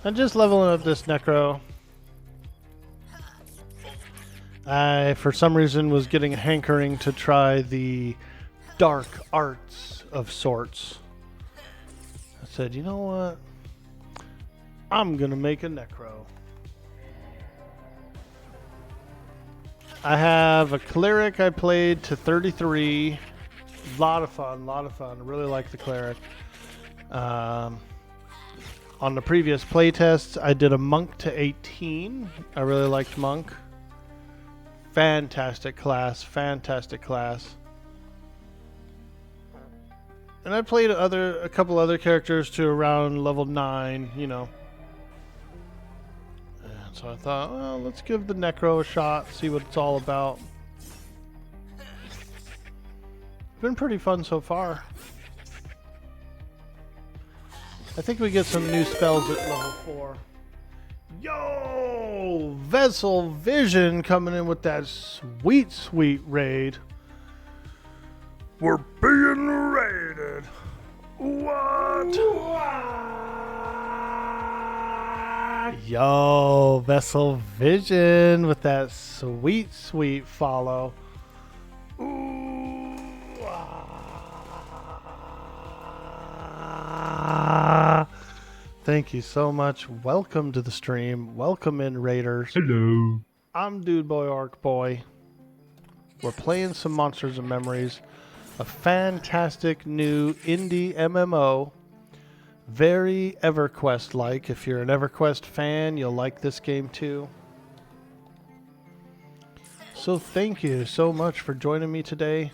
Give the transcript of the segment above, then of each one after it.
I'm just leveling up this Necro. I, for some reason, was getting a hankering to try the dark arts of sorts. I said, you know what? I'm gonna make a Necro. I have a cleric I played to 33. Lot of fun, lot of fun. I really like the cleric. On the previous playtests, I did a monk to 18. I really liked monk. Fantastic class, fantastic class. And I played a couple other characters to around level 9, you know. And so I thought, well, let's give the Necro a shot, see what it's all about. Been pretty fun so far. I think we get some new spells at level 4. Yo! Vessel Vision coming in with that sweet, sweet raid. We're being raided. What? Yo, Vessel Vision with that sweet, sweet follow. Ooh. Thank you so much. Welcome to the stream. Welcome in, Raiders. Hello. I'm Dude Boy Orc Boy. We're playing some Monsters and Memories. A fantastic new indie MMO. Very EverQuest-like. If you're an EverQuest fan, you'll like this game too. So thank you so much for joining me today.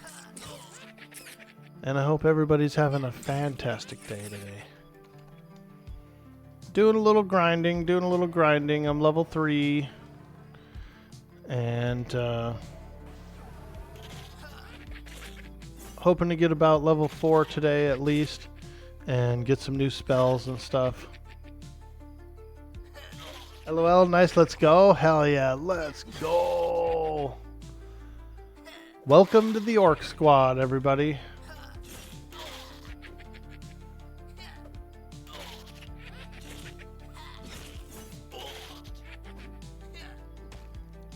And I hope everybody's having a fantastic day today. Doing a little grinding. I'm level 3. And hoping to get about level 4 today at least. And get some new spells and stuff. LOL, nice, let's go. Hell yeah, let's go. Welcome to the Orc Squad, everybody.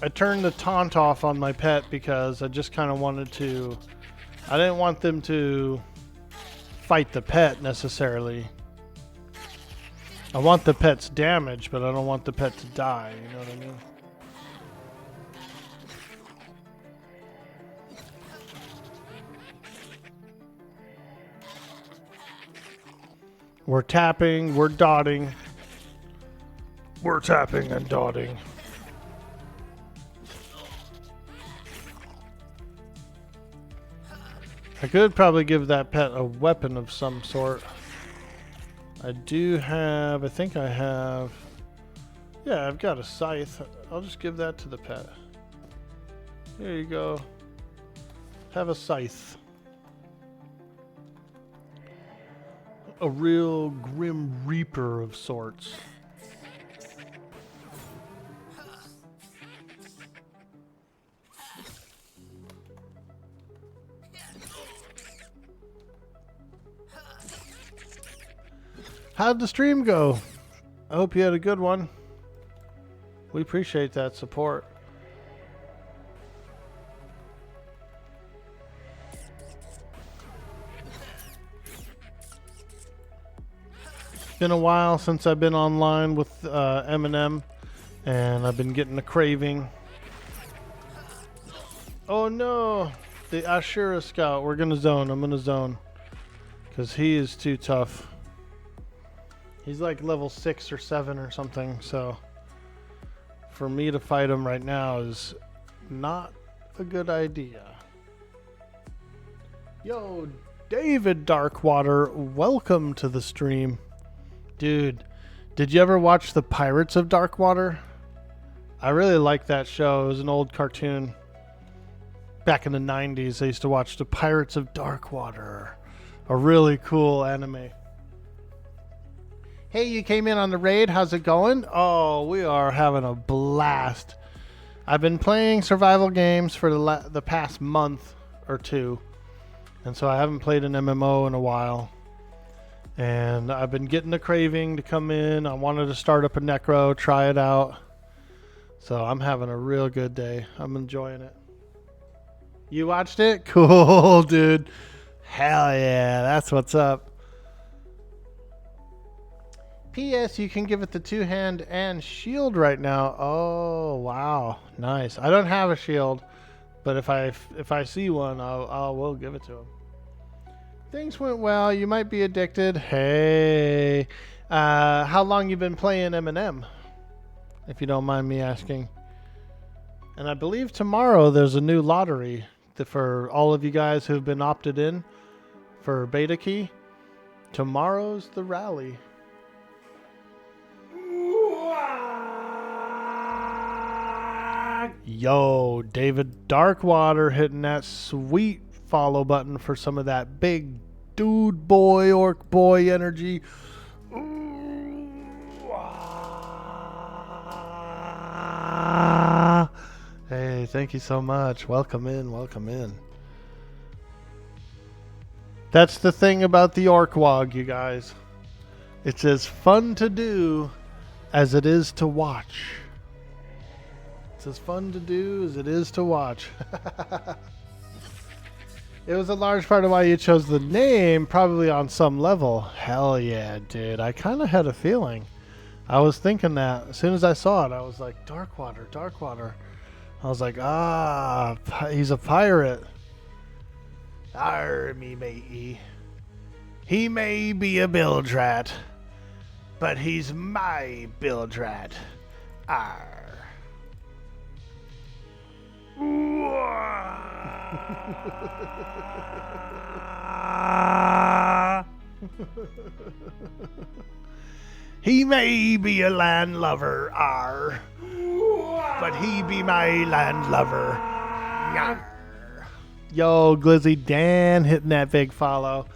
I turned the taunt off on my pet because I just kind of wanted to... I didn't want them to fight the pet necessarily. I want the pet's damage, but I don't want the pet to die, you know what I mean? We're tapping, we're dotting. We're tapping and dotting. I could probably give that pet a weapon of some sort. I do have, I think I have, yeah, I've got a scythe. I'll just give that to the pet. Here you go. Have a scythe. A real grim reaper of sorts. How'd the stream go? I hope you had a good one. We appreciate that support. It's been a while since I've been online with M&M, and I've been getting a craving. Oh no! The Ashura Scout. We're gonna zone. I'm gonna zone. Because he is too tough. He's like level 6 or 7 or something, so for me to fight him right now is not a good idea. Yo, David Darkwater, welcome to the stream. Dude, did you ever watch The Pirates of Darkwater? I really like that show. It was an old cartoon. Back in the 90s, I used to watch The Pirates of Darkwater. A really cool anime. Hey, you came in on the raid. How's it going? Oh, we are having a blast. I've been playing survival games for the past month or two. And so I haven't played an MMO in a while. And I've been getting the craving to come in. I wanted to start up a Necro, try it out. So I'm having a real good day. I'm enjoying it. You watched it? Cool, dude. Hell yeah, that's what's up. P.S. You can give it the two-hand and shield right now. Oh, wow. Nice. I don't have a shield, but if I see one, I will give it to him. Things went well. You might be addicted. Hey. How long you been playing M&M? If you don't mind me asking. And I believe tomorrow there's a new lottery for all of you guys who've been opted in for beta key. Tomorrow's the rally. Yo, David Darkwater hitting that sweet follow button for some of that big dude boy, orc boy energy. Hey, thank you so much. Welcome in, welcome in. That's the thing about the Orkwog, you guys. It's as fun to do as it is to watch. It's as fun to do as it is to watch. It was a large part of why you chose the name, probably on some level. Hell yeah, dude. I kind of had a feeling. I was thinking that. As soon as I saw it, I was like, Darkwater, Darkwater. I was like, he's a pirate. Arr, me matey. He may be a bilge rat, but he's my bilge rat. Arr. He may be a landlubber, but he be my landlubber. Yo, Glizzy Dan hitting that big follow.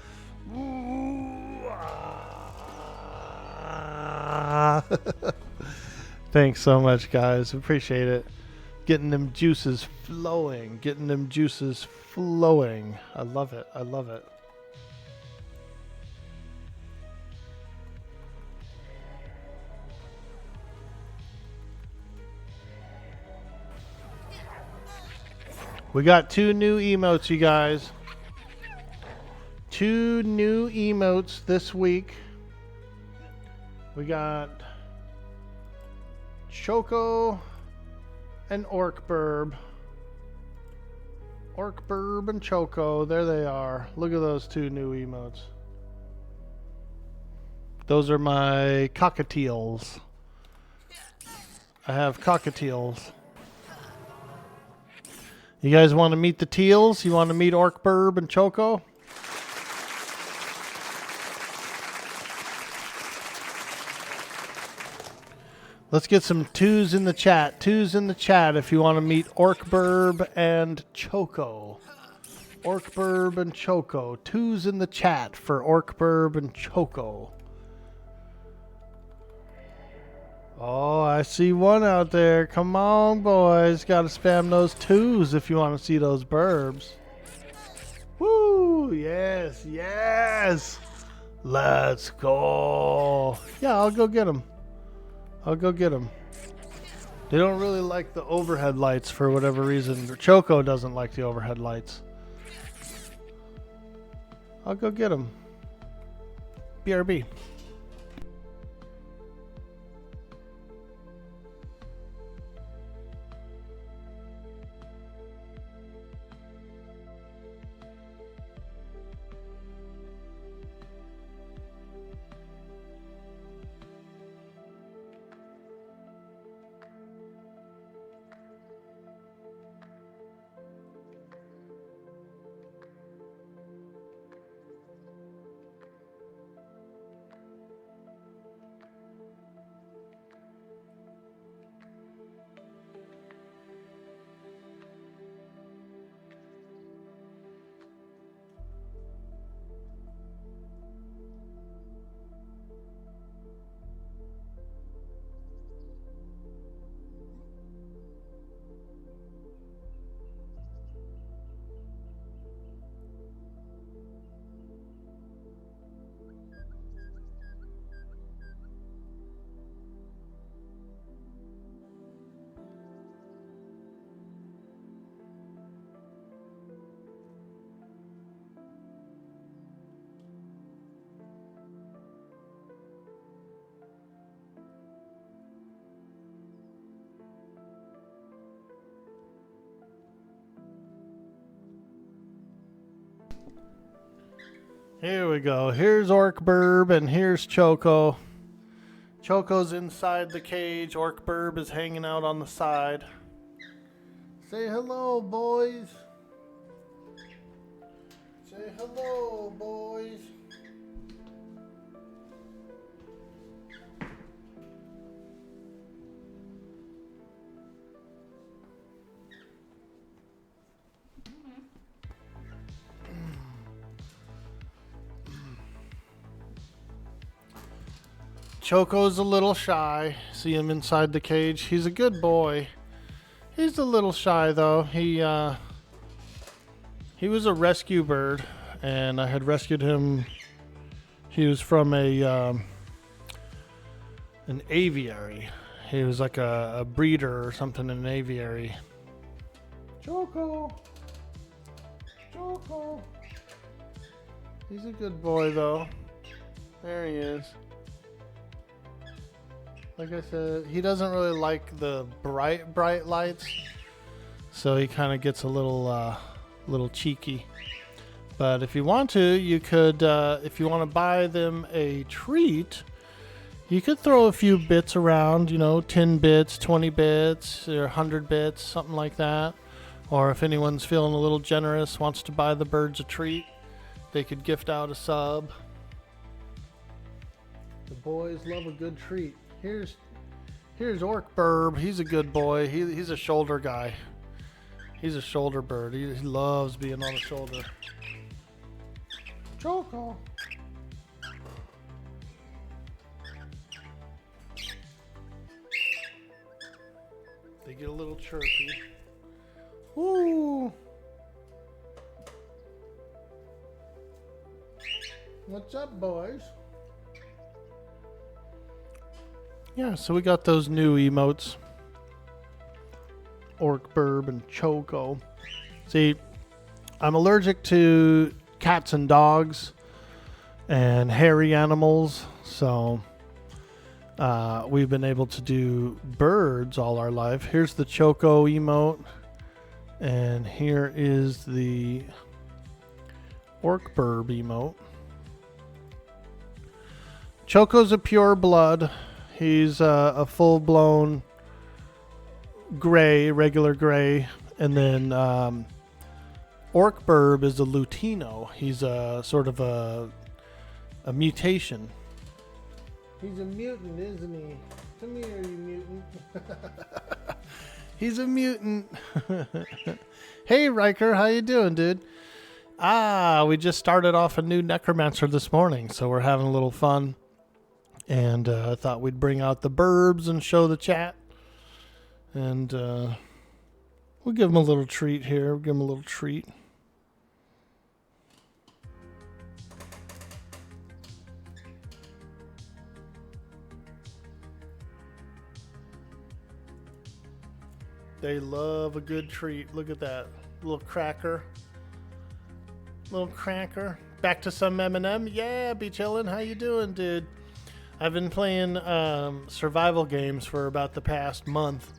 Thanks so much, guys. Appreciate it. Getting them juices flowing. Getting them juices flowing. I love it. I love it. We got 2 new emotes, you guys. 2 new emotes this week. We got Choco and Orkburb. Orkburb and Choco. There they are. Look at those 2 new emotes. Those are my cockatiels. I have cockatiels. You guys want to meet the teals? You want to meet Orkburb and Choco? Let's get some 2s in the chat. 2s in the chat if you want to meet Orkburb and Choco. Orkburb and Choco. 2s in the chat for Orkburb and Choco. Oh, I see one out there. Come on, boys. Got to spam those 2s if you want to see those burbs. Woo! Yes, yes! Let's go. Yeah, I'll go get them. I'll go get them. They don't really like the overhead lights for whatever reason. Choco doesn't like the overhead lights. I'll go get them. BRB. Here we go. Here's Ork Burb and here's Choco. Choco's inside the cage. Ork Burb is hanging out on the side. Say hello, boys. Say hello, boys. Choco's a little shy. See him inside the cage? He's a good boy. He's a little shy though. He was a rescue bird, and I had rescued him. He was from an aviary. He was like a breeder or something in an aviary. Choco! Choco! He's a good boy though. There he is. Like I said, he doesn't really like the bright lights, so he kind of gets a little cheeky. But if you want to, you could, if you want to buy them a treat, you could throw a few bits around, 10 bits, 20 bits, or 100 bits, something like that. Or if anyone's feeling a little generous, wants to buy the birds a treat, they could gift out a sub. The boys love a good treat. Here's Ork Burb. He's a good boy. He's a shoulder guy. He's a shoulder bird. He loves being on the shoulder. Choco. They get a little chirpy. Woo! What's up, boys? Yeah, so we got those new emotes. Ork Burb and Choco. See, I'm allergic to cats and dogs and hairy animals, so we've been able to do birds all our life. Here's the Choco emote, and here is the Ork Burb emote. Choco's a pure blood. He's a full-blown gray, regular gray, and then Ork Burb is a Lutino. He's a sort of a mutation. He's a mutant, isn't he? Come here, you mutant. He's a mutant. Hey, Riker, how you doing, dude? We just started off a new Necromancer this morning, so we're having a little fun. And I thought we'd bring out the burbs and show the chat. And we'll give them a little treat here. We'll give them a little treat. They love a good treat. Look at that. Little cracker. Little cracker. Back to some M&M. Yeah, be chillin'. How you doing, dude? I've been playing survival games for about the past month.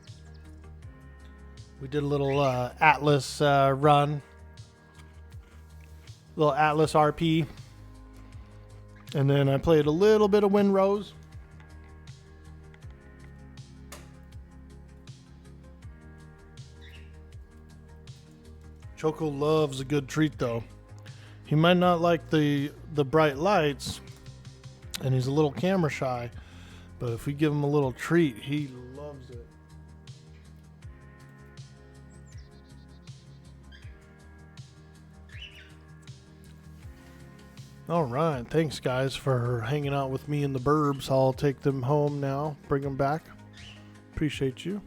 We did a little Atlas run. Little Atlas RP. And then I played a little bit of Windrose. Choco loves a good treat though. He might not like the bright lights, and he's a little camera shy, but if we give him a little treat, he loves it. All right, thanks guys for hanging out with me and the burbs. I'll take them home now, bring them back. Appreciate you.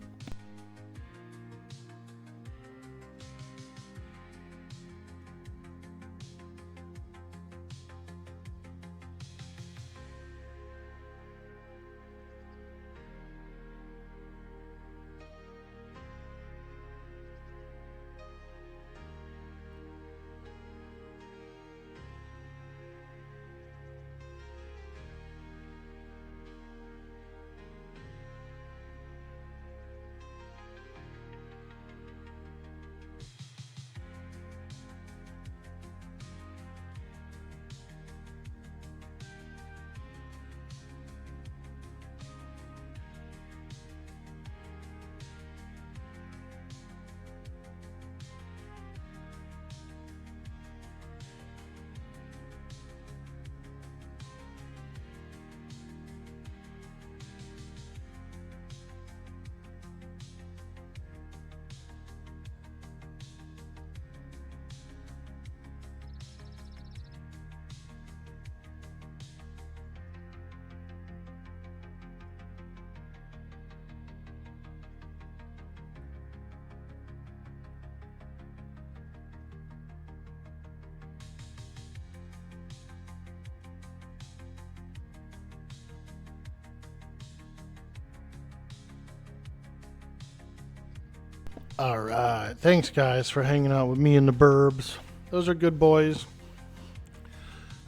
All right. Thanks, guys, for hanging out with me and the burbs. Those are good boys.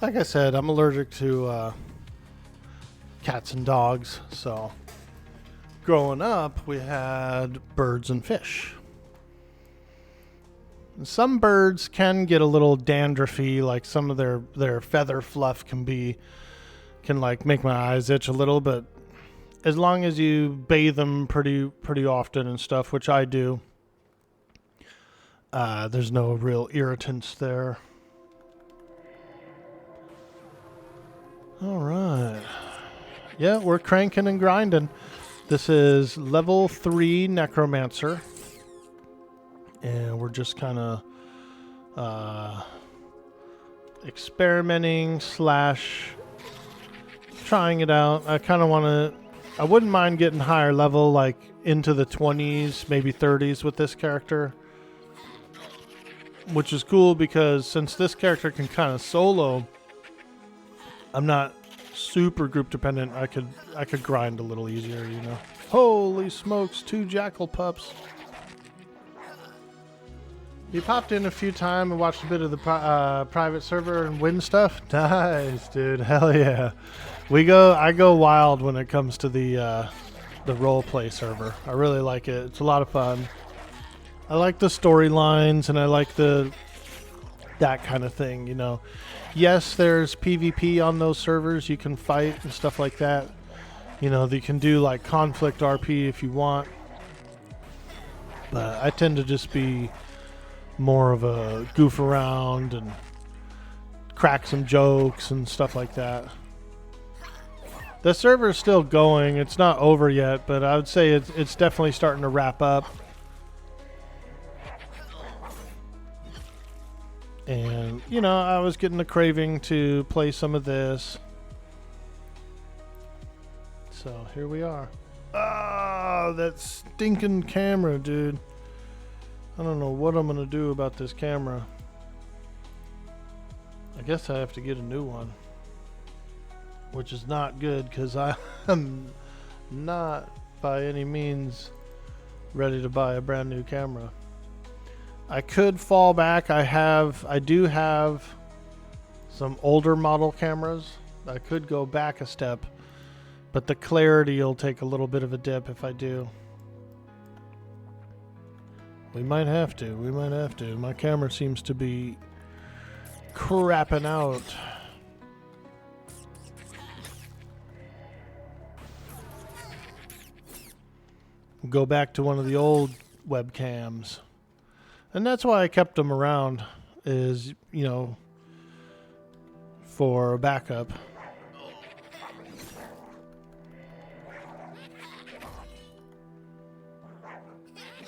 Like I said, I'm allergic to cats and dogs, so growing up, we had birds and fish. And some birds can get a little dandruffy, like some of their feather fluff can like make my eyes itch a little, but as long as you bathe them pretty often and stuff, which I do, there's no real irritants there. All right. Yeah, we're cranking and grinding. This is level 3 Necromancer. And we're just kind of experimenting / trying it out. I kind of want to... I wouldn't mind getting higher level, like into the 20s, maybe 30s with this character. Which is cool because since this character can kind of solo, I'm not super group dependent. I could grind a little easier, you know. Holy smokes, 2 jackal pups. You popped in a few times and watched a bit of the private server and win stuff. Nice, dude. Hell yeah. I go wild when it comes to the role play server. I really like it. It's a lot of fun. I like the storylines and I like that kind of thing, you know. Yes, there's PvP on those servers. You can fight and stuff like that. You know, you can do like conflict RP if you want. But I tend to just be more of a goof around and crack some jokes and stuff like that. The server's still going. It's not over yet, but I would say it's definitely starting to wrap up. And, you know, I was getting a craving to play some of this. So, here we are. Ah, that stinking camera, dude. I don't know what I'm going to do about this camera. I guess I have to get a new one. Which is not good, because I am not by any means ready to buy a brand new camera. I could fall back. I do have some older model cameras. I could go back a step, but the clarity will take a little bit of a dip if I do. We might have to. We might have to. My camera seems to be crapping out. Go back to one of the old webcams. And that's why I kept them around, is, you know, for a backup.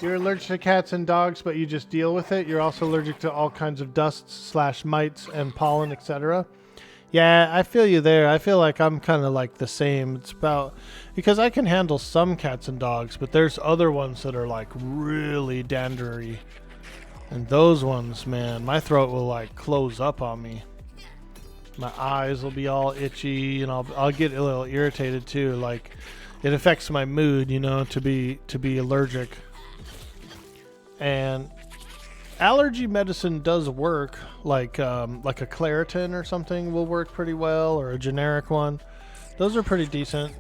You're allergic to cats and dogs, but you just deal with it. You're also allergic to all kinds of dusts / mites and pollen, etc. Yeah, I feel you there. I feel like I'm kind of like the same. It's about... Because I can handle some cats and dogs, but there's other ones that are like really dandery. And those ones, man, my throat will like close up on me. My eyes will be all itchy, and I'll get a little irritated too. Like, it affects my mood, you know, to be allergic. And allergy medicine does work, like a Claritin or something will work pretty well, or a generic one. Those are pretty decent.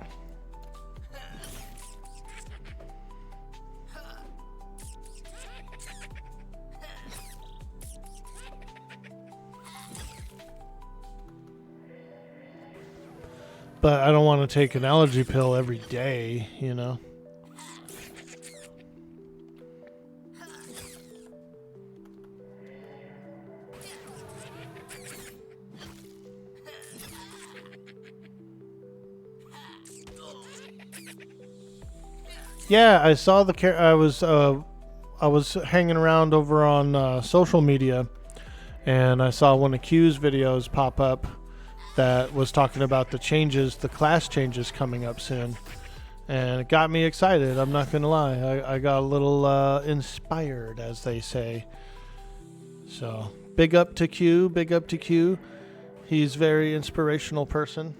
But I don't want to take an allergy pill every day, you know. Yeah, I saw the I was hanging around over on social media, and I saw one of Q's videos pop up that was talking about the class changes coming up soon. And it got me excited, I'm not gonna lie. I got a little inspired, as they say. So, big up to Q, big up to Q. He's a very inspirational person.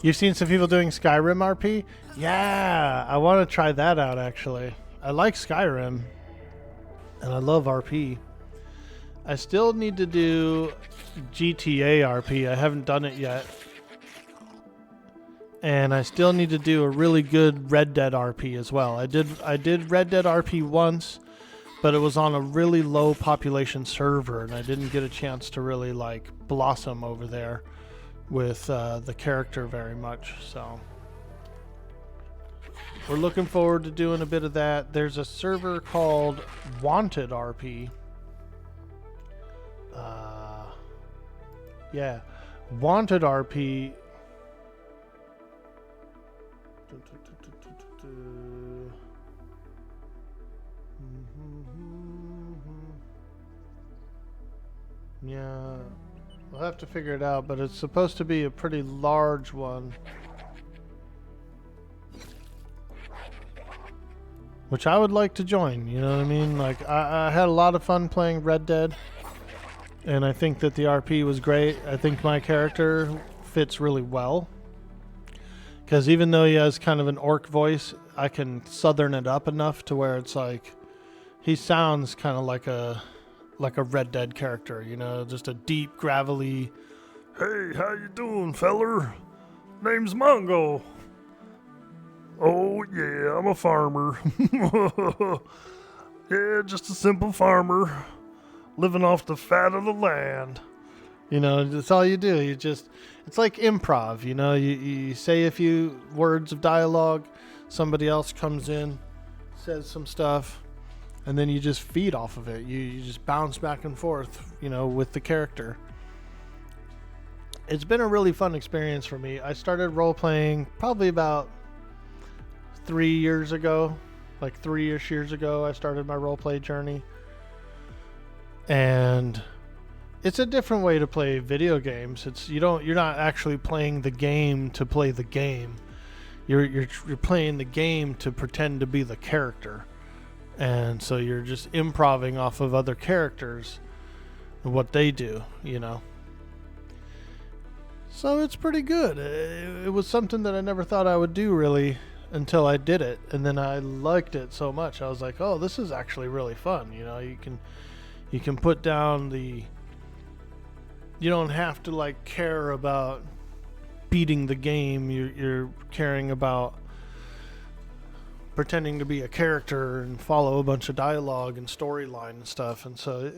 You've seen some people doing Skyrim RP? Yeah, I want to try that out actually. I like Skyrim, and I love RP. I still need to do GTA RP. I haven't done it yet. And I still need to do a really good Red Dead RP as well. I did Red Dead RP once, but it was on a really low population server, and I didn't get a chance to really like blossom over there with the character very much. So we're looking forward to doing a bit of that. There's a server called Wanted RP. Yeah, Wanted RP. Yeah, we'll have to figure it out, but it's supposed to be a pretty large one. Which I would like to join, you know what I mean? Like, I had a lot of fun playing Red Dead, and I think that the RP was great. I think my character fits really well. Because even though he has kind of an orc voice, I can southern it up enough to where it's like, he sounds kind of like a Red Dead character, you know, just a deep, gravelly, "Hey, how you doing, feller? Name's Mongo. Oh, yeah, I'm a farmer. Yeah, just a simple farmer, living off the fat of the land." You know, that's all you do. It's like improv, you know, you say a few words of dialogue, somebody else comes in, says some stuff, and then you just feed off of it. You just bounce back and forth, you know, with the character. It's been a really fun experience for me. I started role-playing probably about 3 years ago. Like 3-ish years ago, I started my role-play journey. And it's a different way to play video games. You're not actually playing the game to play the game. You're playing the game to pretend to be the character. And so you're just improvising off of other characters and what they do, you know. So it's pretty good. It was something that I never thought I would do really until I did it. And then I liked it so much. I was like, oh, this is actually really fun. You know, you can put down the... You don't have to like care about beating the game. You're caring about pretending to be a character and follow a bunch of dialogue and storyline and stuff. And so,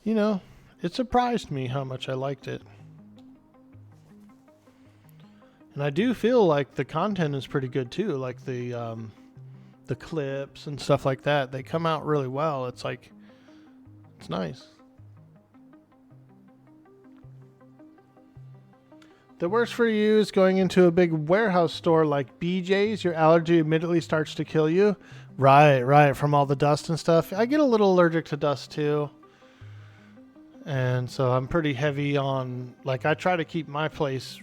you know, it surprised me how much I liked it. And I do feel like the content is pretty good too. Like the clips and stuff like that. They come out really well. It's like, it's nice. The worst for you is going into a big warehouse store like BJ's. Your allergy immediately starts to kill you. Right. From all the dust and stuff. I get a little allergic to dust too. And so I'm pretty heavy on, like, I try to keep my place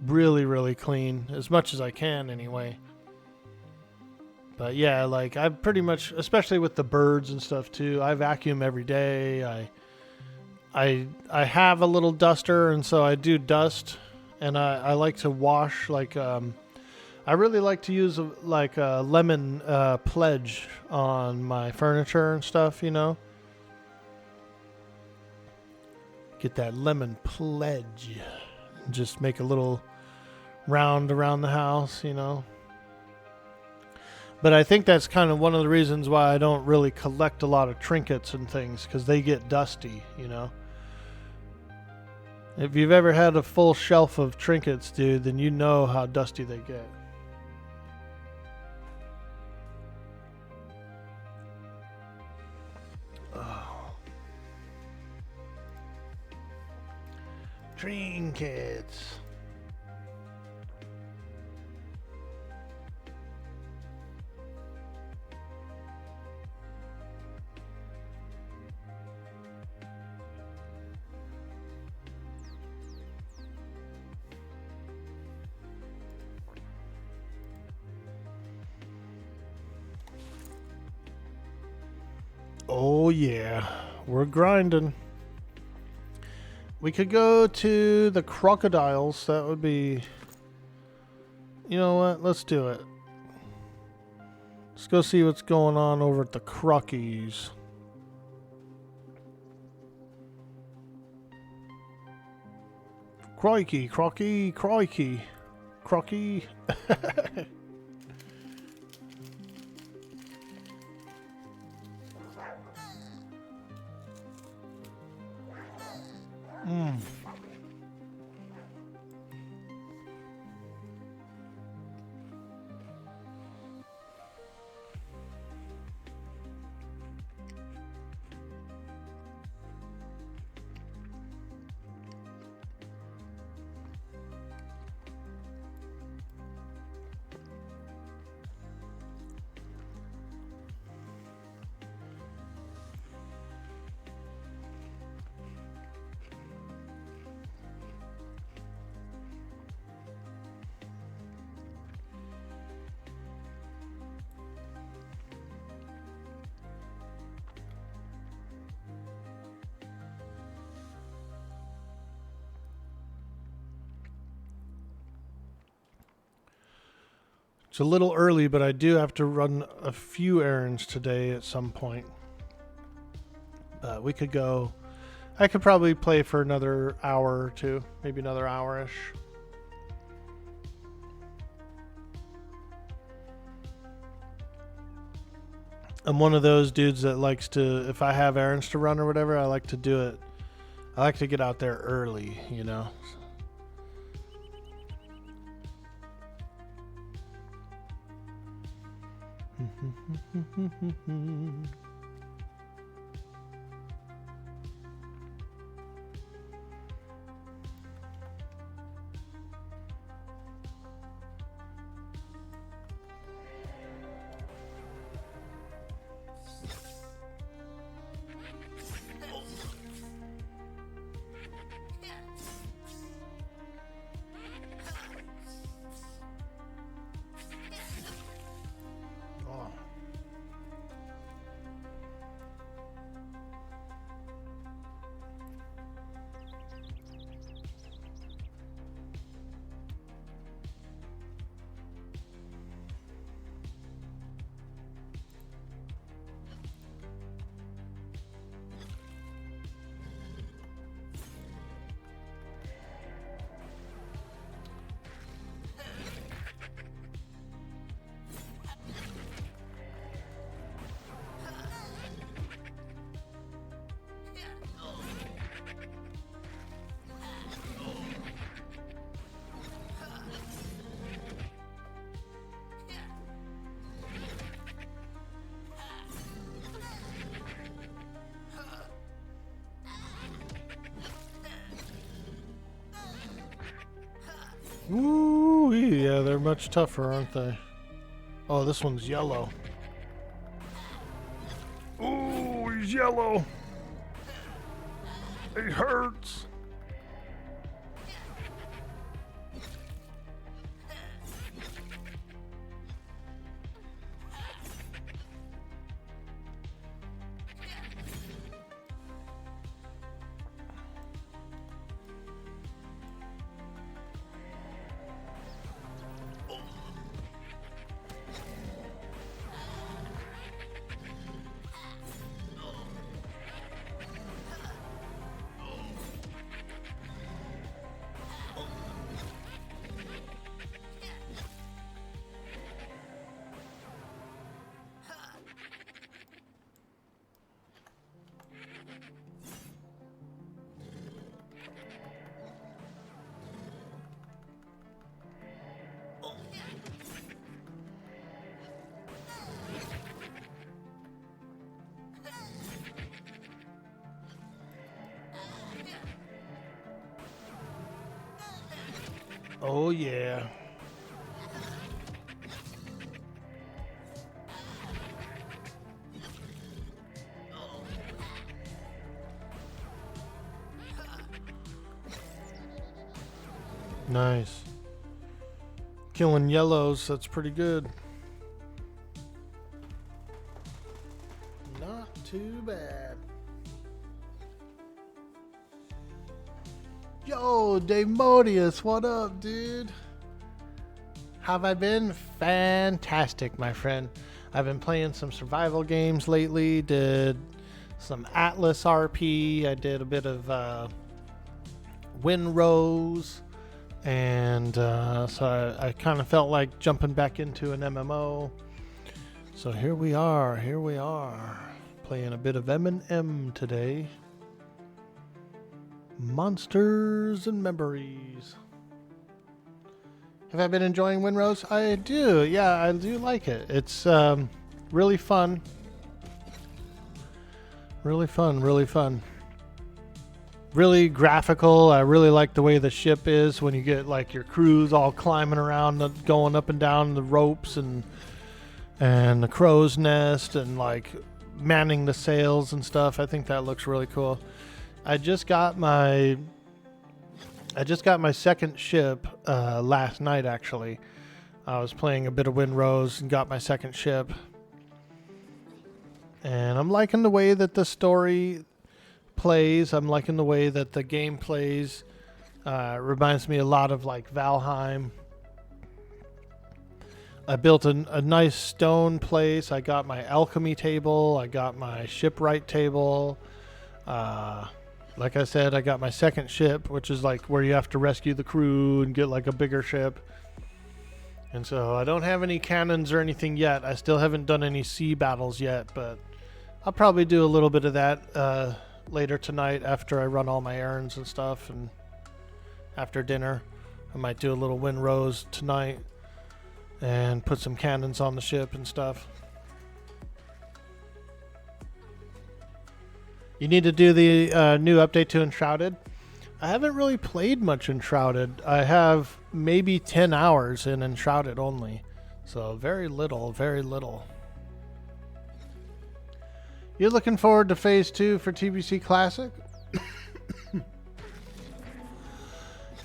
really, really clean as much as I can anyway. But yeah, like I pretty much, especially with the birds and stuff too, I vacuum every day. I have a little duster, and so I do dust. And I like to wash, like, I really like to use a lemon pledge on my furniture and stuff, you know. Get that lemon pledge. Just make a little round around the house, you know. But I think that's kind of one of the reasons why I don't really collect a lot of trinkets and things, because they get dusty, you know. If you've ever had a full shelf of trinkets, dude, then you know how dusty they get. Oh. Trinkets. Oh yeah, we're grinding. We could go to the crocodiles. That would be... You know what? Let's do it. Let's go see what's going on over at the Crockies. Crikey, crocky, crikey. Crocky. It's a little early, but I do have to run a few errands today at some point. We could go... I could probably play for another hour or two. Maybe another hour-ish. I'm one of those dudes that likes to... If I have errands to run or whatever, I like to do it. I like to get out there early, you know? Ooh, yeah, they're much tougher, aren't they? Oh, this one's yellow. Ooh, he's yellow. It hurts. Oh, yeah. Nice. Killing yellows, that's pretty good. Not Too bad. Yo, Demodius, what up, dude? Have I been? Fantastic, my friend. I've been playing some survival games lately. Did some Atlas RP. I did a bit of Winrose. And so I kind of felt like jumping back into an MMO. So here we are. Playing a bit of M&M today. Monsters and Memories. Have I been enjoying Winrose? I do. Yeah, I do like it. It's really fun. Really fun. Really graphical. I really like the way the ship is when you get like your crews all climbing around, going up and down the ropes and the crow's nest and like manning the sails and stuff. I think that looks really cool. I just got my second ship last night, actually. I was playing a bit of Winrose and got my second ship. And I'm liking the way that the story plays. I'm liking the way that the game plays. Reminds me a lot of like Valheim. I built a nice stone place. I got my alchemy table. I got my shipwright table. Like I said, I got my second ship, which is like where you have to rescue the crew and get like a bigger ship. And so I don't have any cannons or anything yet. I still haven't done any sea battles yet, but I'll probably do a little bit of that later tonight after I run all my errands and stuff. And after dinner, I might do a little Winrose tonight and put some cannons on the ship and stuff. You need to do the new update to Enshrouded. I haven't really played much Enshrouded. I have maybe 10 hours in Enshrouded only. So very little. You're looking forward to Phase 2 for TBC Classic?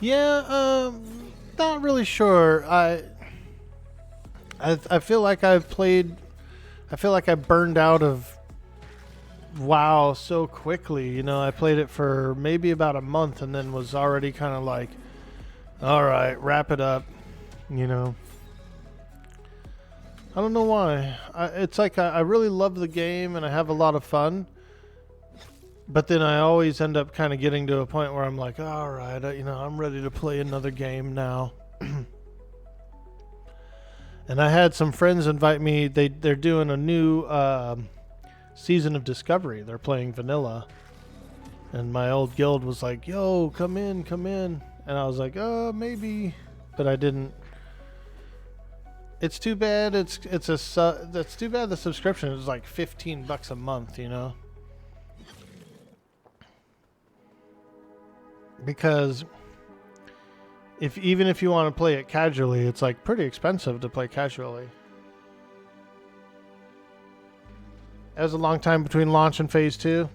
Yeah, not really sure. I feel like I burned out of WoW so quickly. You know, I played it for maybe about a month and then was already kind of like, all right, wrap it up, you know. I don't know why. It's like I really love the game and I have a lot of fun, but then I always end up kind of getting to a point where I'm like, all right, you know, I'm ready to play another game now. And I had some friends invite me. They're doing a new season of Discovery. They're playing vanilla, and my old guild was like, "Yo, come in," and I was like, "Oh, maybe," but I didn't. It's too bad. That's too bad. The subscription is like $15 a month. You know, because even if you want to play it casually, it's like pretty expensive to play casually. It was a long time between launch and Phase 2.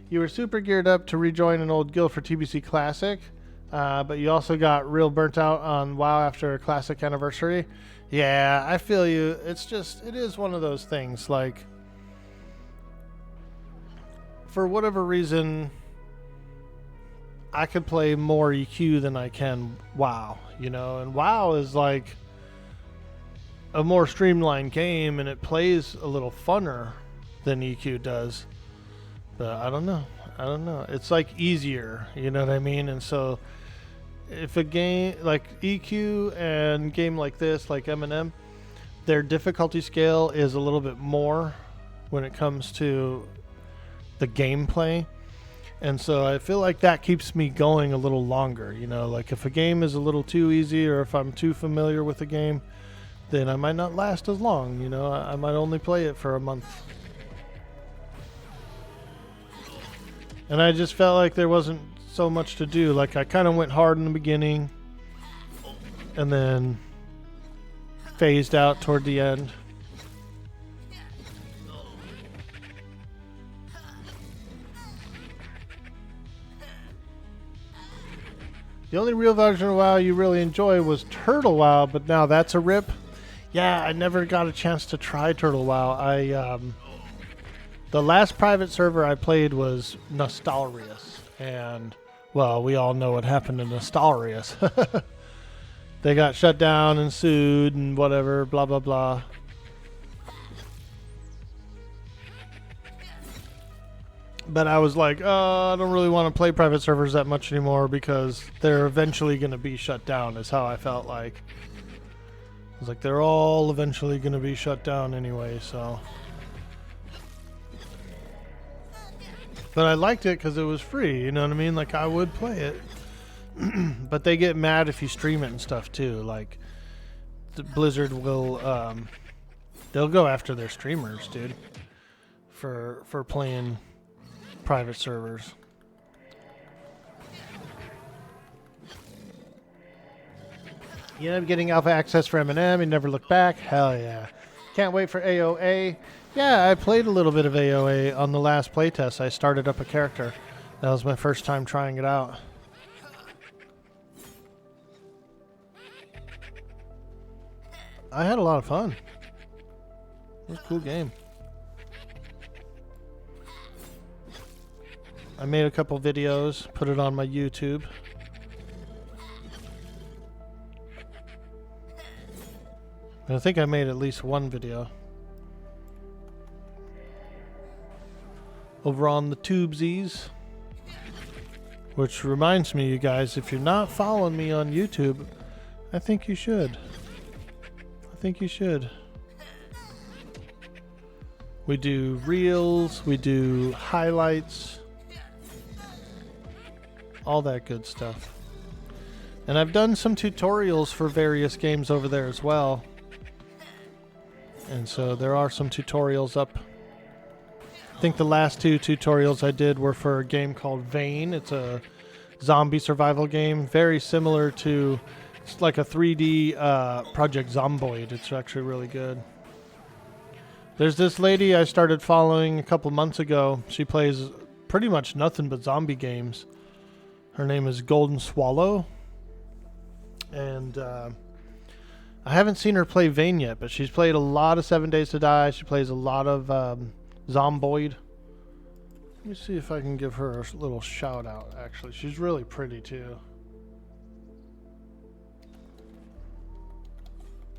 You were super geared up to rejoin an old guild for TBC Classic, but you also got real burnt out on WoW after Classic Anniversary. Yeah, I feel you. It is one of those things, like, for whatever reason, I could play more EQ than I can WoW, you know, and WoW is like a more streamlined game and it plays a little funner than EQ does. But I don't know. It's like easier, you know what I mean? And so if a game like EQ and game like this, like M&M, their difficulty scale is a little bit more when it comes to the gameplay. And so I feel like that keeps me going a little longer, you know, like if a game is a little too easy or if I'm too familiar with the game, then I might not last as long, you know, I might only play it for a month. And I just felt like there wasn't so much to do. Like I kind of went hard in the beginning and then phased out toward the end. The only real version of WoW you really enjoy was Turtle WoW, but now that's a rip. Yeah, I never got a chance to try Turtle WoW. The last private server I played was Nostalrius, and well, we all know what happened to Nostalrius. They got shut down and sued and whatever, blah blah blah. But I was like, I don't really want to play private servers that much anymore because they're eventually going to be shut down, is how I felt like. I was like, they're all eventually going to be shut down anyway, so. But I liked it because it was free, you know what I mean? Like, I would play it. But they get mad if you stream it and stuff, too. Like, Blizzard will, they'll go after their streamers, dude, for playing private servers. You end up getting alpha access for M&M. You never look back. Hell yeah. Can't wait for AOA. Yeah, I played a little bit of AOA on the last playtest. I started up a character. That was my first time trying it out. I had a lot of fun. It was a cool game. I made a couple videos, put it on my YouTube. And I think I made at least one video. Over on the Tubesies. Which reminds me, you guys, if you're not following me on YouTube, I think you should. I think you should. We do reels, we do highlights, all that good stuff. And I've done some tutorials for various games over there as well. And so there are some tutorials up. I think the last two tutorials I did were for a game called Vane. It's a zombie survival game, very similar to, it's like a 3D Project Zomboid. It's actually really good. There's this lady I started following a couple months ago. She plays pretty much nothing but zombie games. Her name is Golden Swallow. And I haven't seen her play Vane yet, but she's played a lot of 7 Days to Die. She plays a lot of Zomboid. Let me see if I can give her a little shout out, actually. She's really pretty, too.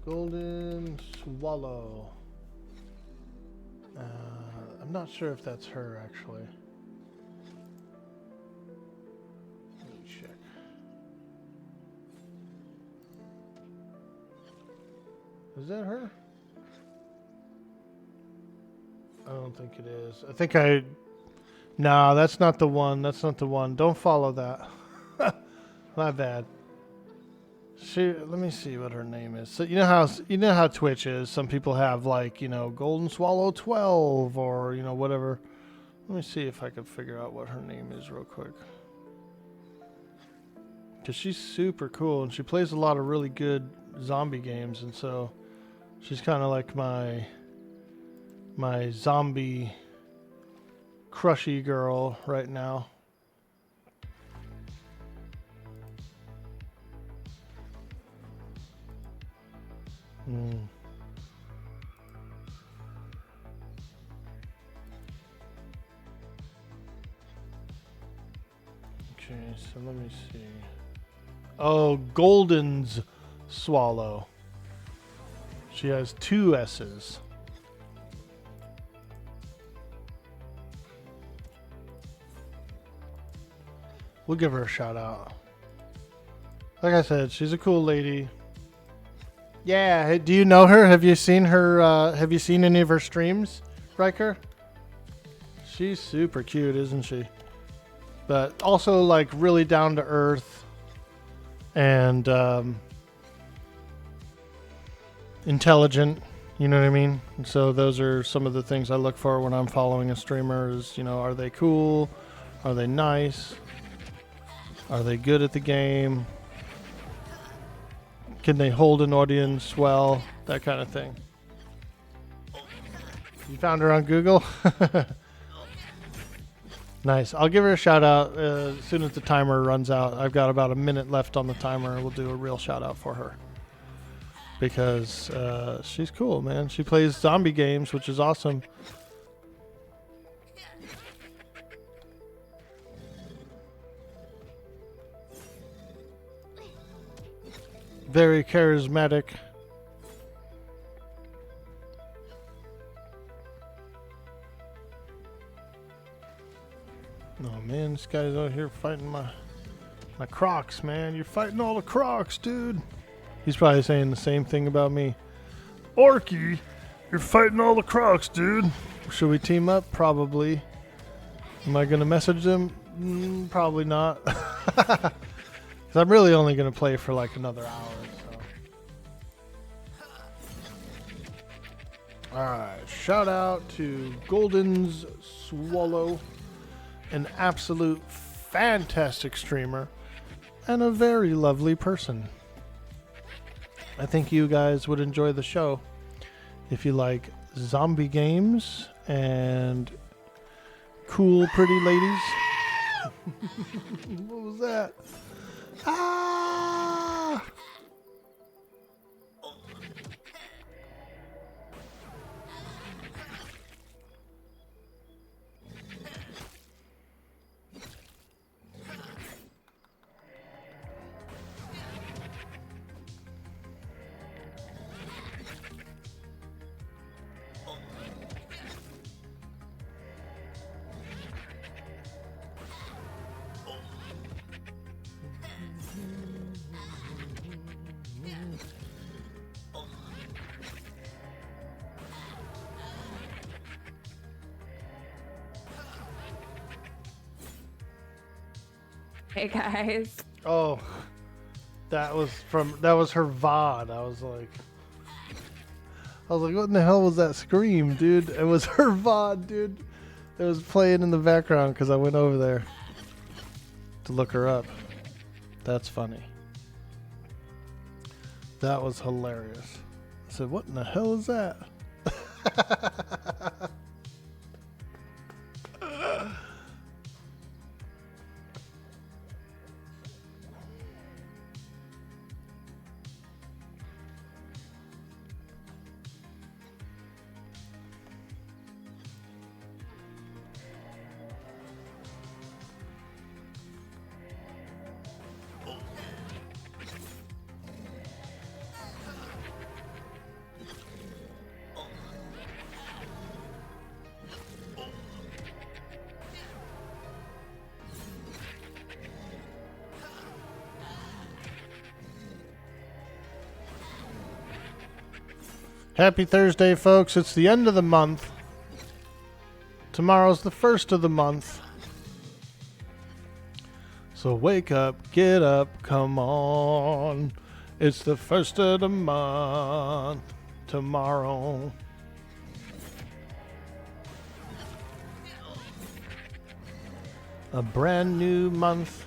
Golden Swallow. I'm not sure if that's her, actually. Let me check. Is that her? I don't think it is. I think I... No, that's not the one. That's not the one. Don't follow that. My bad. Let me see what her name is. So you know how Twitch is. Some people have like, Golden Swallow 12 or, whatever. Let me see if I can figure out what her name is real quick. Cuz she's super cool and she plays a lot of really good zombie games, and so she's kind of like my zombie crushy girl right now. Okay, so let me see. Oh, Golden's Swallow. She has 2 S's. We'll give her a shout out. Like I said, she's a cool lady. Yeah, hey, do you know her? Have you seen her? Have you seen any of her streams, Riker? She's super cute, isn't she? But also like really down to earth and intelligent. You know what I mean? And so those are some of the things I look for when I'm following a streamer. Is, are they cool? Are they nice? Are they good at the game? Can they hold an audience well? That kind of thing. You found her on Google? Nice. I'll give her a shout out as soon as the timer runs out. I've got about a minute left on the timer, and we'll do a real shout out for her. Because she's cool, man. She plays zombie games, which is awesome. Very charismatic. Oh man, this guy's out here fighting my crocs, man. You're fighting all the crocs, dude. He's probably saying the same thing about me. Orky, you're fighting all the crocs, dude. Should we team up? Probably. Am I gonna message them? Probably not. Cause I'm really only gonna play for like another hour. So. Alright, shout out to Golden's Swallow, an absolute fantastic streamer and a very lovely person. I think you guys would enjoy the show if you like zombie games and cool, pretty ladies. What was that? Ah! Hey guys. Oh, that was her VOD. I was like, what in the hell was that scream, dude? It was her VOD, dude. It was playing in the background because I went over there to look her up. That's funny. That was hilarious. I said, what in the hell is that? Happy Thursday, folks. It's the end of the month. Tomorrow's the first of the month. So wake up, get up, come on. It's the first of the month. Tomorrow. A brand new month.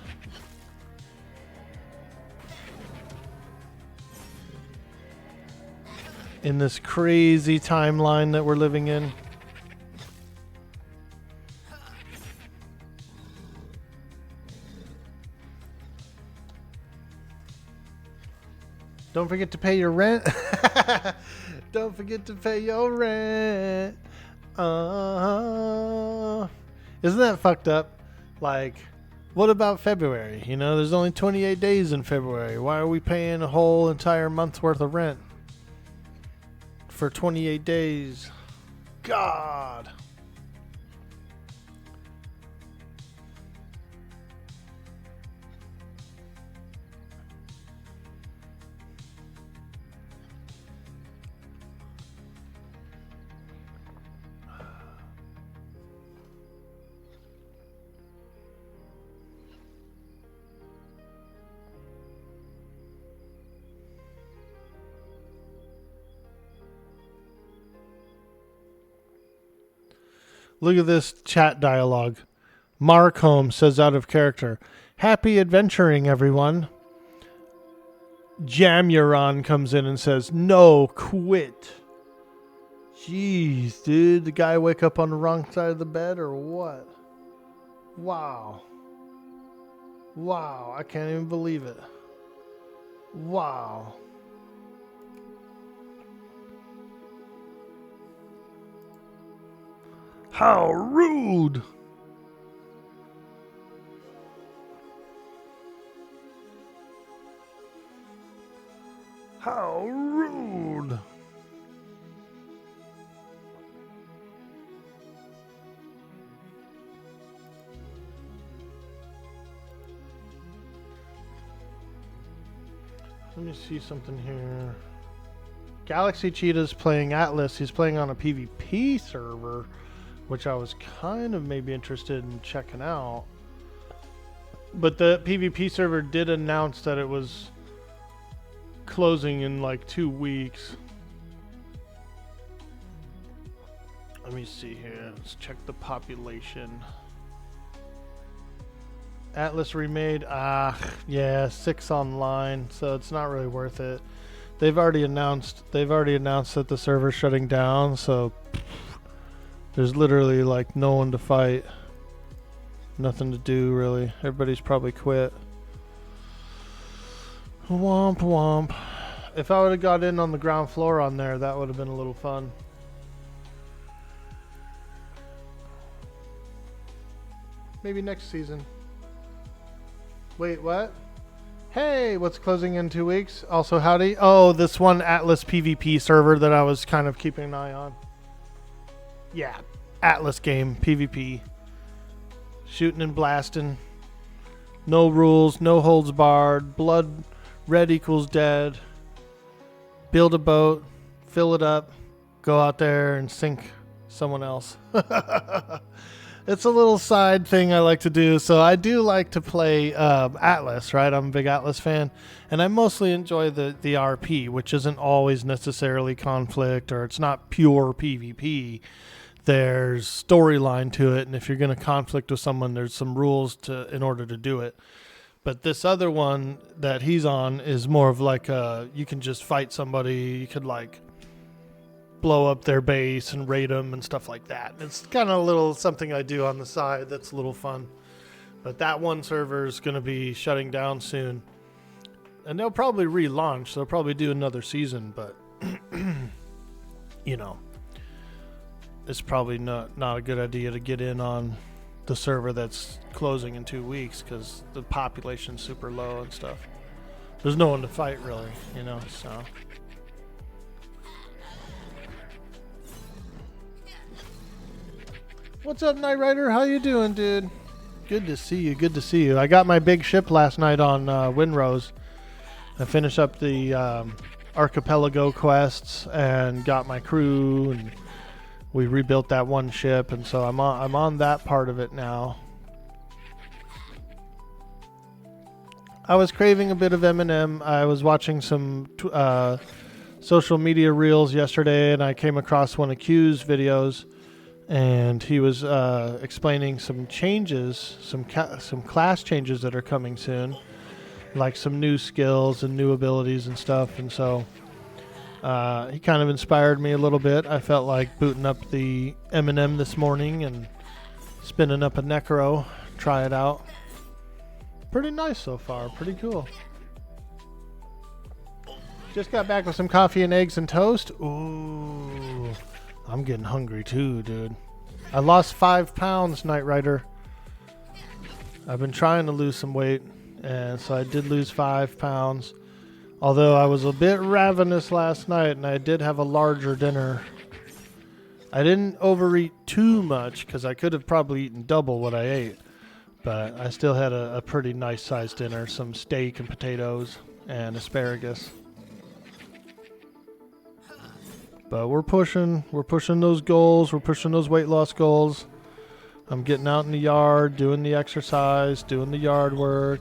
In this crazy timeline that we're living in. Don't forget to pay your rent. Don't forget to pay your rent. Isn't that fucked up? Like, what about February? You know, there's only 28 days in February. Why are we paying a whole entire month's worth of rent? For 28 days. God. Look at this chat dialogue. Mark Holmes says out of character, "Happy adventuring, everyone." Jamuron comes in and says, "No, quit." Jeez, dude. The guy wake up on the wrong side of the bed or what? Wow. Wow. I can't even believe it. Wow. How rude! Let me see something here. Galaxy Cheetah's playing Atlas. He's playing on a PvP server, which I was kind of maybe interested in checking out. But the PvP server did announce that it was closing in like 2 weeks. Let me see here. Let's check the population. Atlas remade. Yeah, 6 online, so it's not really worth it. They've already announced that the server's shutting down, so there's literally like no one to fight. Nothing to do really. Everybody's probably quit. Womp womp. If I would have got in on the ground floor on there, that would have been a little fun. Maybe next season. Wait, what? Hey, what's closing in 2 weeks? Also, howdy. Oh, this one Atlas PvP server that I was kind of keeping an eye on. Yeah, Atlas game, PvP. Shooting and blasting. No rules, no holds barred. Blood, red equals dead. Build a boat, fill it up, go out there and sink someone else. It's a little side thing I like to do. So I do like to play Atlas, right? I'm a big Atlas fan. And I mostly enjoy the RP, which isn't always necessarily conflict, or it's not pure PvP. There's storyline to it, and if you're going to conflict with someone, there's some rules in order to do it. But this other one that he's on is more of like you can just fight somebody. You could like blow up their base and raid them and stuff like that. It's kind of a little something I do on the side that's a little fun. But that one server is going to be shutting down soon. And they'll probably relaunch. They'll probably do another season, but you know, it's probably not a good idea to get in on the server that's closing in 2 weeks because the population's super low and stuff. There's no one to fight really, you know, so. What's up, Knight Rider? How you doing, dude? Good to see you. Good to see you. I got my big ship last night on Windrose. I finished up the Archipelago quests and got my crew, and we rebuilt that one ship, and so I'm on that part of it now. I was craving a bit of M&M. I was watching some social media reels yesterday, and I came across one of Q's videos. And he was explaining some changes, some class changes that are coming soon, like some new skills and new abilities and stuff. And so he kind of inspired me a little bit. I felt like booting up the M&M this morning and spinning up a Necro, try it out. Pretty nice so far, pretty cool. Just got back with some coffee and eggs and toast. Ooh. I'm getting hungry too, dude. I lost 5 pounds, Knight Rider. I've been trying to lose some weight, and so I did lose 5 pounds. Although I was a bit ravenous last night, and I did have a larger dinner. I didn't overeat too much, because I could have probably eaten double what I ate. But I still had a pretty nice sized dinner. Some steak and potatoes and asparagus. But we're pushing those goals. We're pushing those weight loss goals. I'm getting out in the yard, doing the exercise, doing the yard work,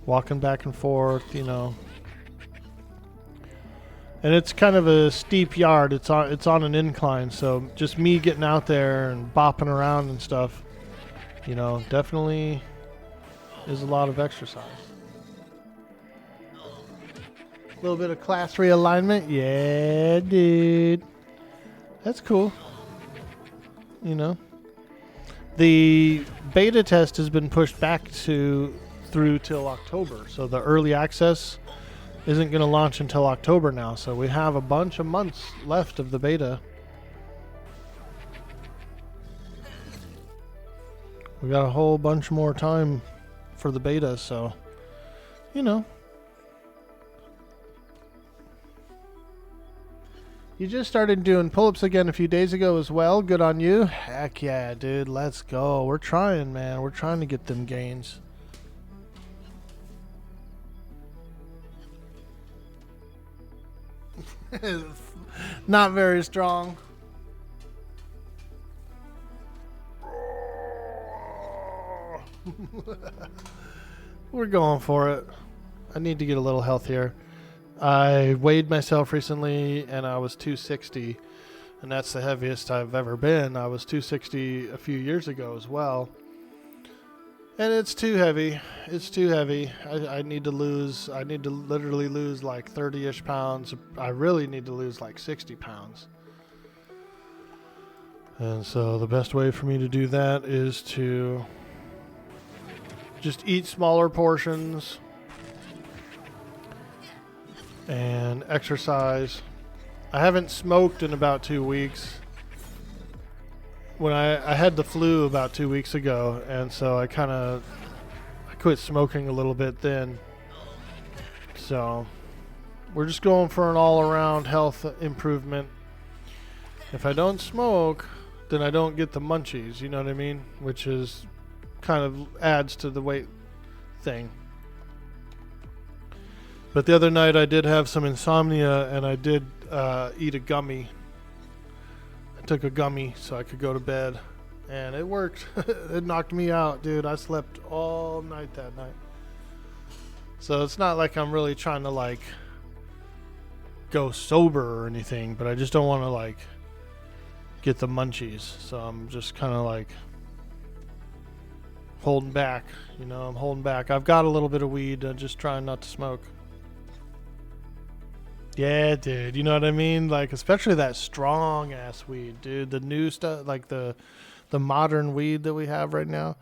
walking back and forth, you know. And it's kind of a steep yard. It's on an incline, so just me getting out there and bopping around and stuff, you know, definitely is a lot of exercise. A little bit of class realignment. Yeah, dude. That's cool. You know. The beta test has been pushed back through till October. So the early access isn't going to launch until October now. So we have a bunch of months left of the beta. We got a whole bunch more time for the beta. So, you know. You just started doing pull-ups again a few days ago as well. Good on you. Heck yeah, dude. Let's go. We're trying, man. We're trying to get them gains. Not very strong. We're going for it. I need to get a little healthier. I weighed myself recently and I was 260, and that's the heaviest I've ever been. I was 260 a few years ago as well. And it's too heavy. It's too heavy. I need to literally lose like 30-ish pounds. I really need to lose like 60 pounds. And so the best way for me to do that is to just eat smaller portions and exercise. I haven't smoked in about 2 weeks. When I had the flu about 2 weeks ago, and so I quit smoking a little bit then. So we're just going for an all-around health improvement. If I don't smoke, then I don't get the munchies, you know what I mean? Which is kind of adds to the weight thing. But the other night I did have some insomnia, and I did eat a gummy. I took a gummy so I could go to bed, and it worked. It knocked me out, dude. I slept all night that night. So it's not like I'm really trying to like go sober or anything, but I just don't want to like get the munchies. So I'm just kind of like holding back, you know. I'm holding back. I've got a little bit of weed. I'm just trying not to smoke. Yeah, dude, you know what I mean? Like, especially that strong ass weed, dude. The new stuff, like the modern weed that we have right now,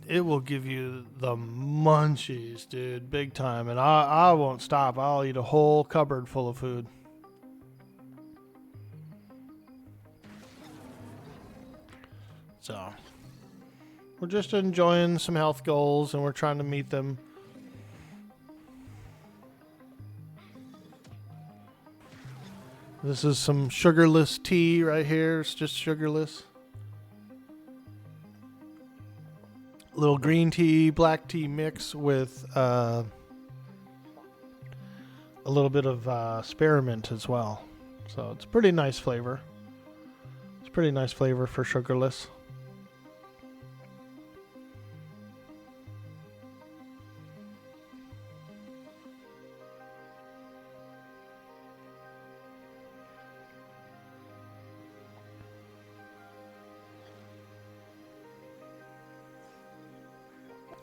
it will give you the munchies, dude, big time. And I won't stop. I'll eat a whole cupboard full of food. So we're just enjoying some health goals, and we're trying to meet them. This is some sugarless tea right here. It's just sugarless. A little green tea, black tea mix with a little bit of spearmint as well. So it's a pretty nice flavor. It's a pretty nice flavor for sugarless.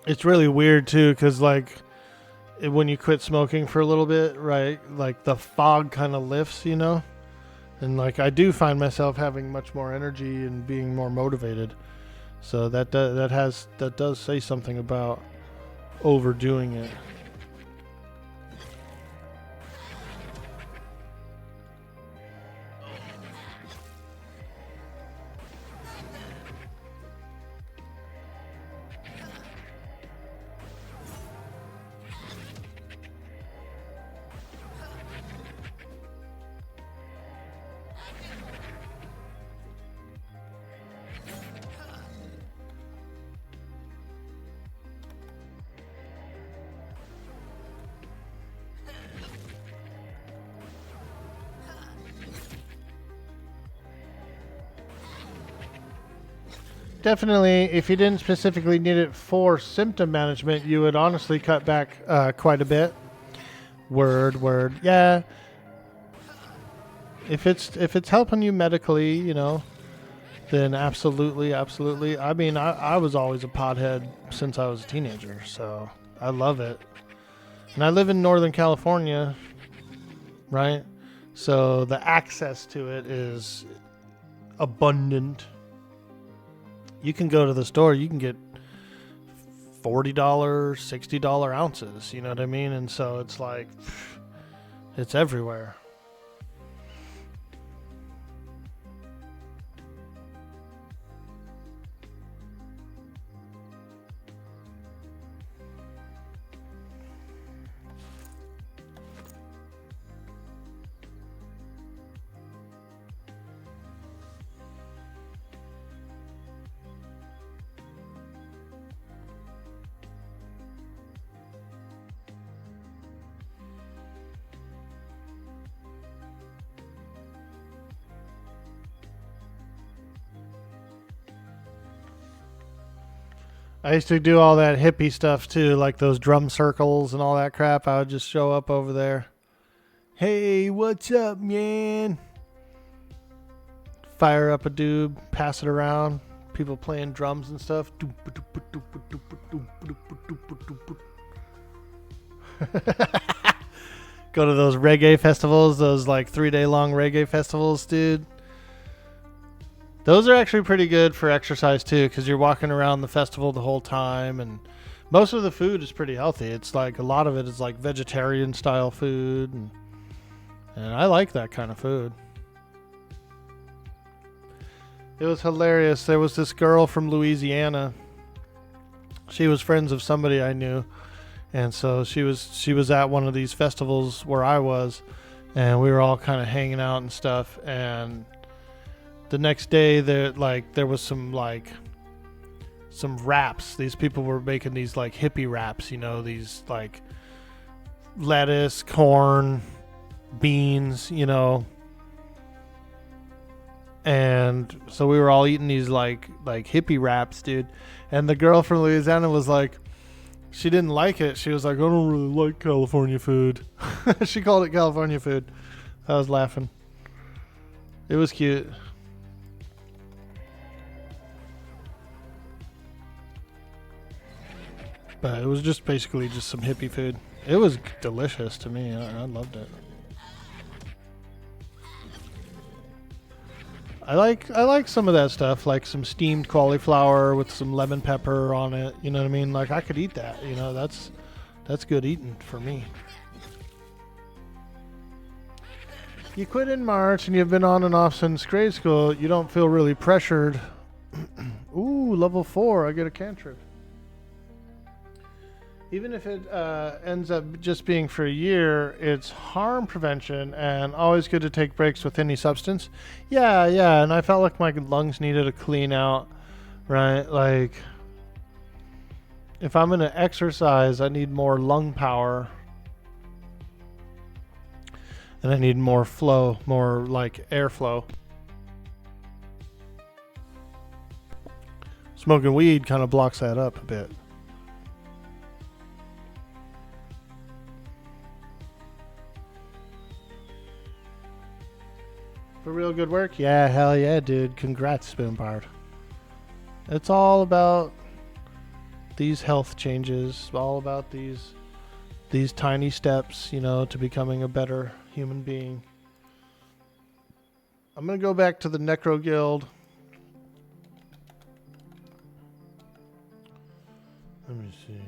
It's really weird too, because like when you quit smoking for a little bit, right? Like the fog kind of lifts, you know, and like I do find myself having much more energy and being more motivated. So that does say something about overdoing it. Definitely, if you didn't specifically need it for symptom management, you would honestly cut back quite a bit. Word. Yeah. If it's helping you medically, you know, then absolutely. I mean, I was always a pothead since I was a teenager, so I love it. And I live in Northern California, right? So the access to it is abundant. You can go to the store, you can get $40, $60 ounces, you know what I mean? And so it's like, it's everywhere. I used to do all that hippie stuff too, like those drum circles and all that crap. I would just show up over there. Hey, what's up, man? Fire up a doob, pass it around. People playing drums and stuff. Go to those reggae festivals, those like 3-day long reggae festivals, dude. Those are actually pretty good for exercise too, because you're walking around the festival the whole time, and most of the food is pretty healthy. It's like a lot of it is like vegetarian style food, and I like that kind of food. It was hilarious. There was this girl from Louisiana. She was friends of somebody I knew, and so she was at one of these festivals where I was, and we were all kind of hanging out and stuff. And the next day, there was some wraps. These people were making these like hippie wraps, you know, these like lettuce, corn, beans, you know. And so we were all eating these like hippie wraps, dude. And the girl from Louisiana was like, she didn't like it. She was like, I don't really like California food. She called it California food. I was laughing. It was cute. But it was just basically just some hippie food. It was delicious to me. I loved it. I like some of that stuff, like some steamed cauliflower with some lemon pepper on it. You know what I mean? Like I could eat that. You know, that's good eating for me. You quit in March and you've been on and off since grade school. You don't feel really pressured. Ooh, level 4. I get a cantrip. Even if it ends up just being for a year, it's harm prevention and always good to take breaks with any substance. Yeah, and I felt like my lungs needed a clean out, right? Like, if I'm going to exercise, I need more lung power. And I need more flow, more like airflow. Smoking weed kind of blocks that up a bit. For real good work? Yeah, hell yeah, dude. Congrats, Spoonpard. It's all about these health changes, all about these tiny steps, you know, to becoming a better human being. I'm going to go back to the Necro Guild. Let me see.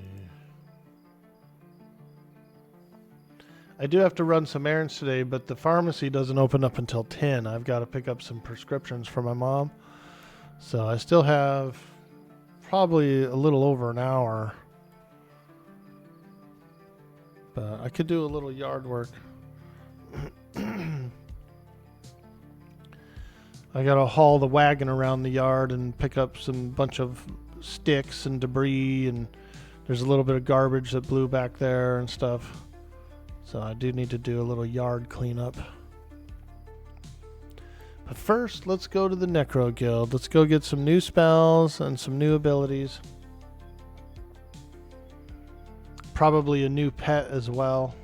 I do have to run some errands today, but the pharmacy doesn't open up until 10. I've got to pick up some prescriptions for my mom. So I still have probably a little over an hour. But I could do a little yard work. I got to haul the wagon around the yard and pick up some bunch of sticks and debris, and there's a little bit of garbage that blew back there and stuff. So I do need to do a little yard cleanup. But first, let's go to the Necro Guild. Let's go get some new spells and some new abilities. Probably a new pet as well.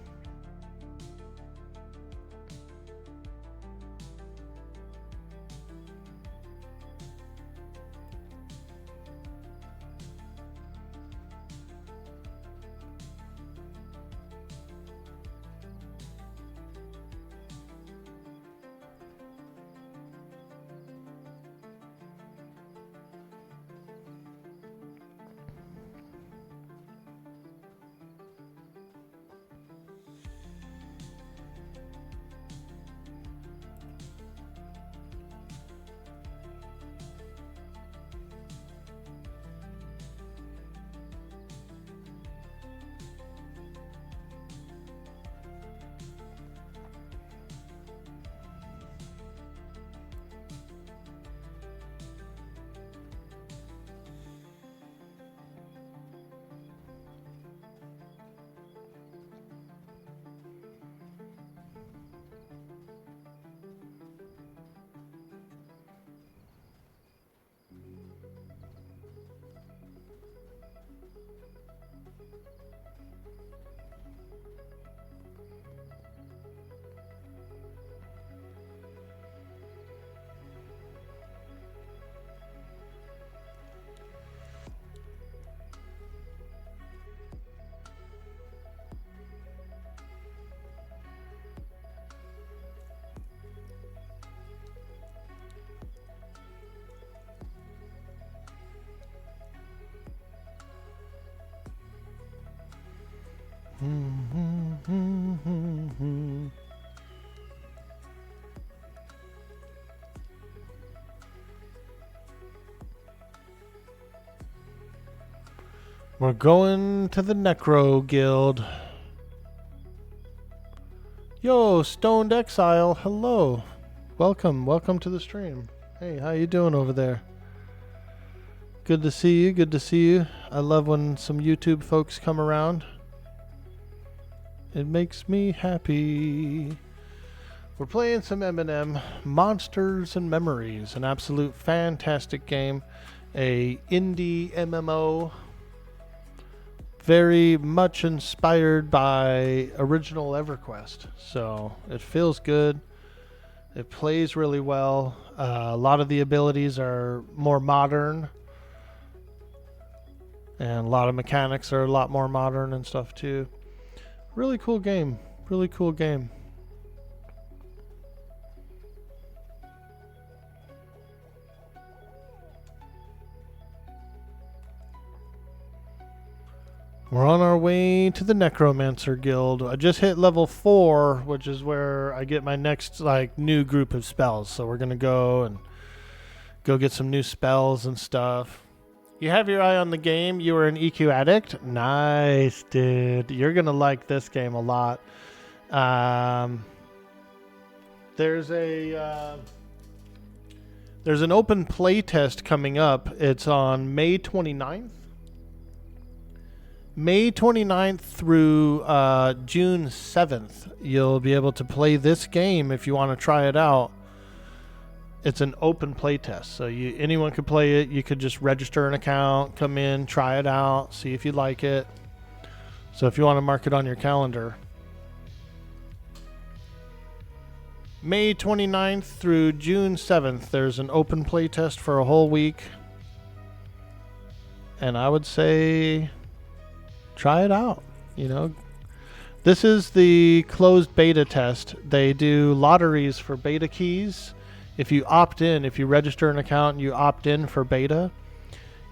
We're going to the Necro Guild. Yo, Stoned Exile, hello. Welcome to the stream. Hey, how you doing over there? Good to see you. I love when some YouTube folks come around. It makes me happy. We're playing some M&M, Monsters&Memories, an absolute fantastic game. A indie MMO, very much inspired by original EverQuest. So it feels good. It plays really well. A lot of the abilities are more modern. And a lot of mechanics are a lot more modern and stuff too. Really cool game. Really cool game. We're on our way to the Necromancer Guild. I just hit level 4, which is where I get my next new group of spells. So we're gonna go get some new spells and stuff. You have your eye on the game. You are an EQ addict. Nice, dude. You're gonna like this game a lot. There's an open play test coming up. It's on May 29th. May 29th through June 7th, you'll be able to play this game if you want to try it out. It's an open play test, so anyone could play it. You could just register an account, come in, try it out, see if you like it. So if you want to mark it on your calendar. May 29th through June 7th, there's an open play test for a whole week. And I would say try it out. This is the closed beta test. They do lotteries for beta keys. If you opt in, if you register an account and you opt in for beta,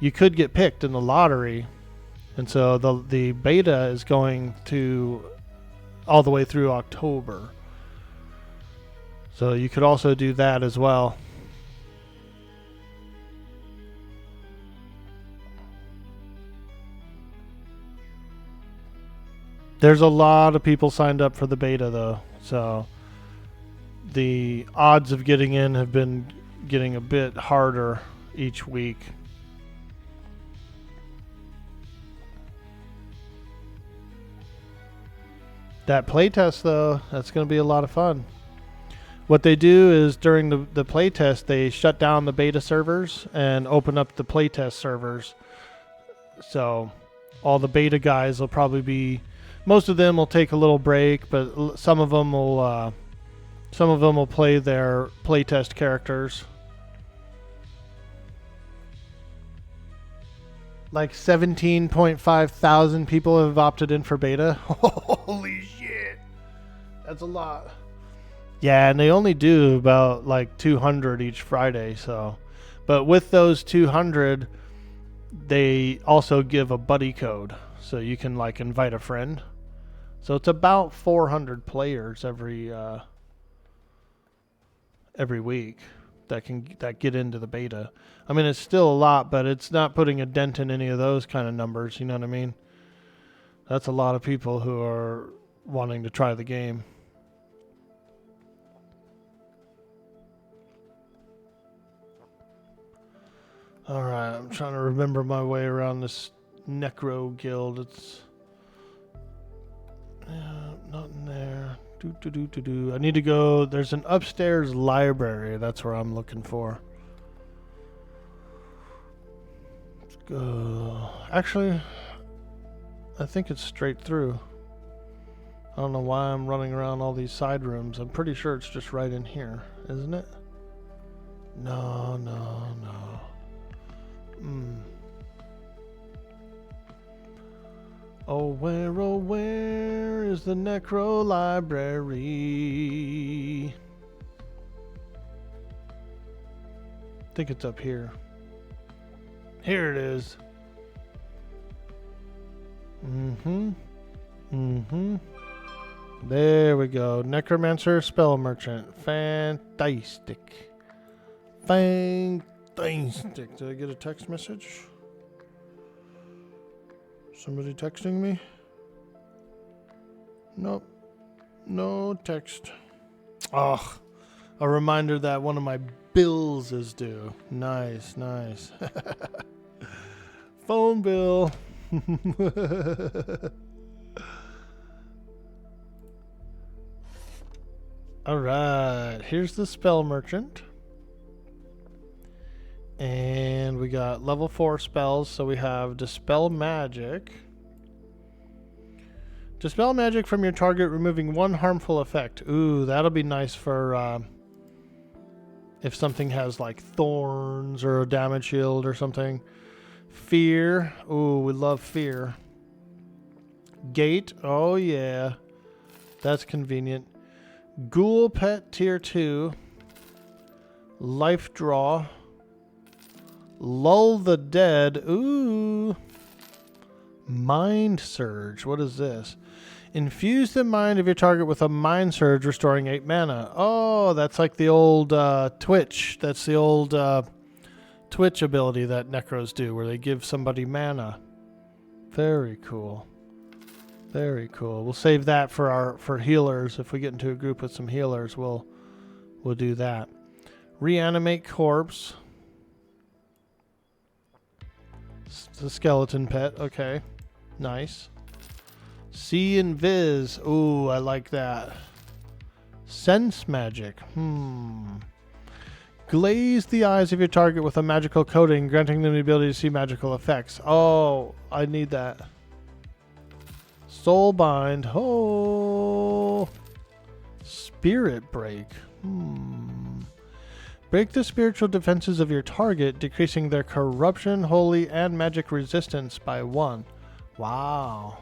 you could get picked in the lottery. And so the beta is going to all the way through October. So you could also do that as well. There's a lot of people signed up for the beta though, so the odds of getting in have been getting a bit harder each week. That playtest though, that's going to be a lot of fun. What they do is during the playtest, they shut down the beta servers and open up the playtest servers. So all the beta guys will probably be, most of them will take a little break, but some of them will play their playtest characters. Like 17.5 thousand people have opted in for beta. Holy shit. That's a lot. Yeah, and they only do about 200 each Friday, so. But with those 200, they also give a buddy code, so you can invite a friend. So it's about 400 players every week that get into the beta. I mean, it's still a lot, but it's not putting a dent in any of those kind of numbers, you know what I mean? That's a lot of people who are wanting to try the game. Alright, I'm trying to remember my way around this Necro Guild. It's not in there. I need to go. There's an upstairs library. That's where I'm looking for. Let's go. Actually, I think it's straight through. I don't know why I'm running around all these side rooms. I'm pretty sure it's just right in here, isn't it? No. Oh, where is the Necro library? I think it's up here. Here it is. Mm-hmm. There we go. Necromancer, Spell Merchant. Fantastic. Fantastic. Did I get a text message? Somebody texting me? Nope. No text. Ugh. A reminder that one of my bills is due. Nice, nice. Phone bill. Alright, here's the Spell Merchant. And we got level 4 spells, so we have Dispel Magic. Dispel Magic from your target, removing one harmful effect. Ooh, that'll be nice for if something has like thorns or a damage shield or something. Fear. Ooh, we love fear. Gate. Oh, yeah. That's convenient. Ghoul Pet Tier 2. Life Draw. Lull the Dead. Ooh. Mind Surge. What is this? Infuse the mind of your target with a Mind Surge, restoring 8 mana. Oh, that's like the old Twitch. That's the old Twitch ability that Necros do, where they give somebody mana. Very cool. Very cool. We'll save that for healers. If we get into a group with some healers, we'll do that. Reanimate Corpse. The skeleton pet. Okay. Nice. See Invis. Ooh, I like that. Sense Magic. Glaze the eyes of your target with a magical coating, granting them the ability to see magical effects. Oh, I need that. Soulbind. Oh. Spirit Break. Break the spiritual defenses of your target, decreasing their corruption, holy, and magic resistance by 1. Wow.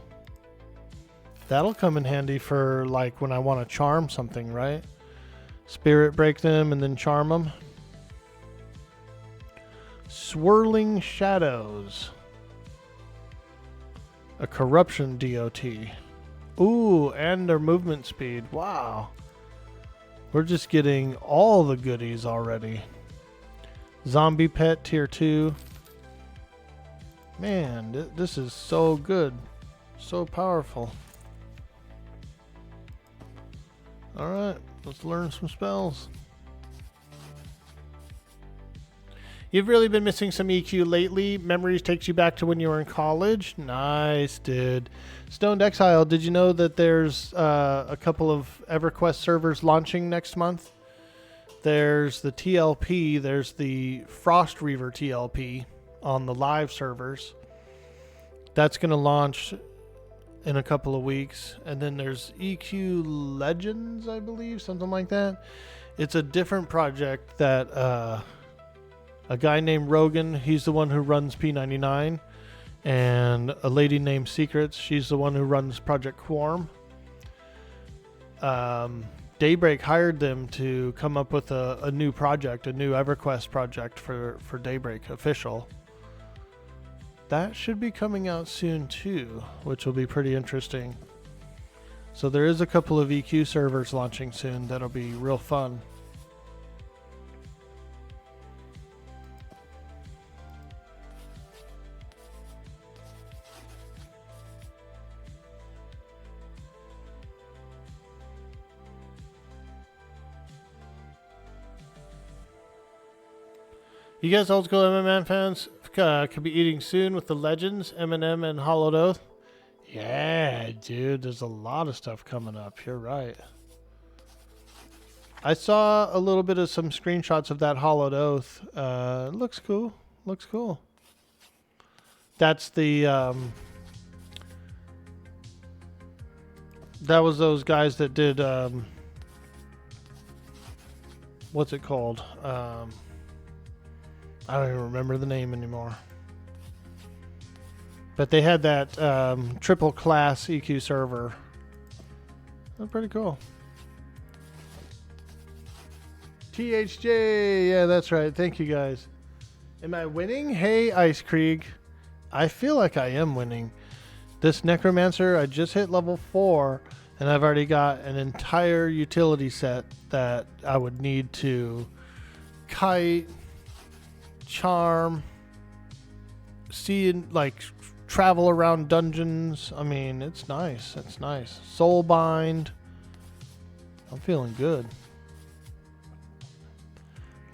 That'll come in handy for like when I want to charm something, right? Spirit break them and then charm them. Swirling Shadows. A corruption DOT. Ooh, and their movement speed. Wow. We're just getting all the goodies already. Zombie Pet Tier 2. Man, this is so good. So powerful. Alright, let's learn some spells. You've really been missing some EQ lately. Memories takes you back to when you were in college. Nice, dude. Stoned Exile, did you know that there's a couple of EverQuest servers launching next month? There's the TLP, there's the Frost Reaver TLP on the live servers. That's going to launch in a couple of weeks. And then there's EQ Legends, I believe, something like that. It's a different project that a guy named Rogan, he's the one who runs P99, and a lady named Secrets, she's the one who runs Project Quorum. Daybreak hired them to come up with a new project, a new EverQuest project for Daybreak official. That should be coming out soon too, which will be pretty interesting. So there is a couple of EQ servers launching soon that'll be real fun. You guys old school M&M fans could be eating soon with the Legends, M&M, and Hollowed Oath. Yeah, dude, there's a lot of stuff coming up. You're right. I saw a little bit of some screenshots of that Hollowed Oath. Looks cool. Looks cool. That's the... that was those guys that did... what's it called? I don't even remember the name anymore. But they had that triple class EQ server. That's pretty cool. THJ, yeah, that's right. Thank you guys. Am I winning? Hey, Ice Krieg. I feel like I am winning. This Necromancer, I just hit level 4, and I've already got an entire utility set that I would need to kite, charm, see, like, travel around dungeons. I mean, it's nice. It's nice. Soulbind. I'm feeling good.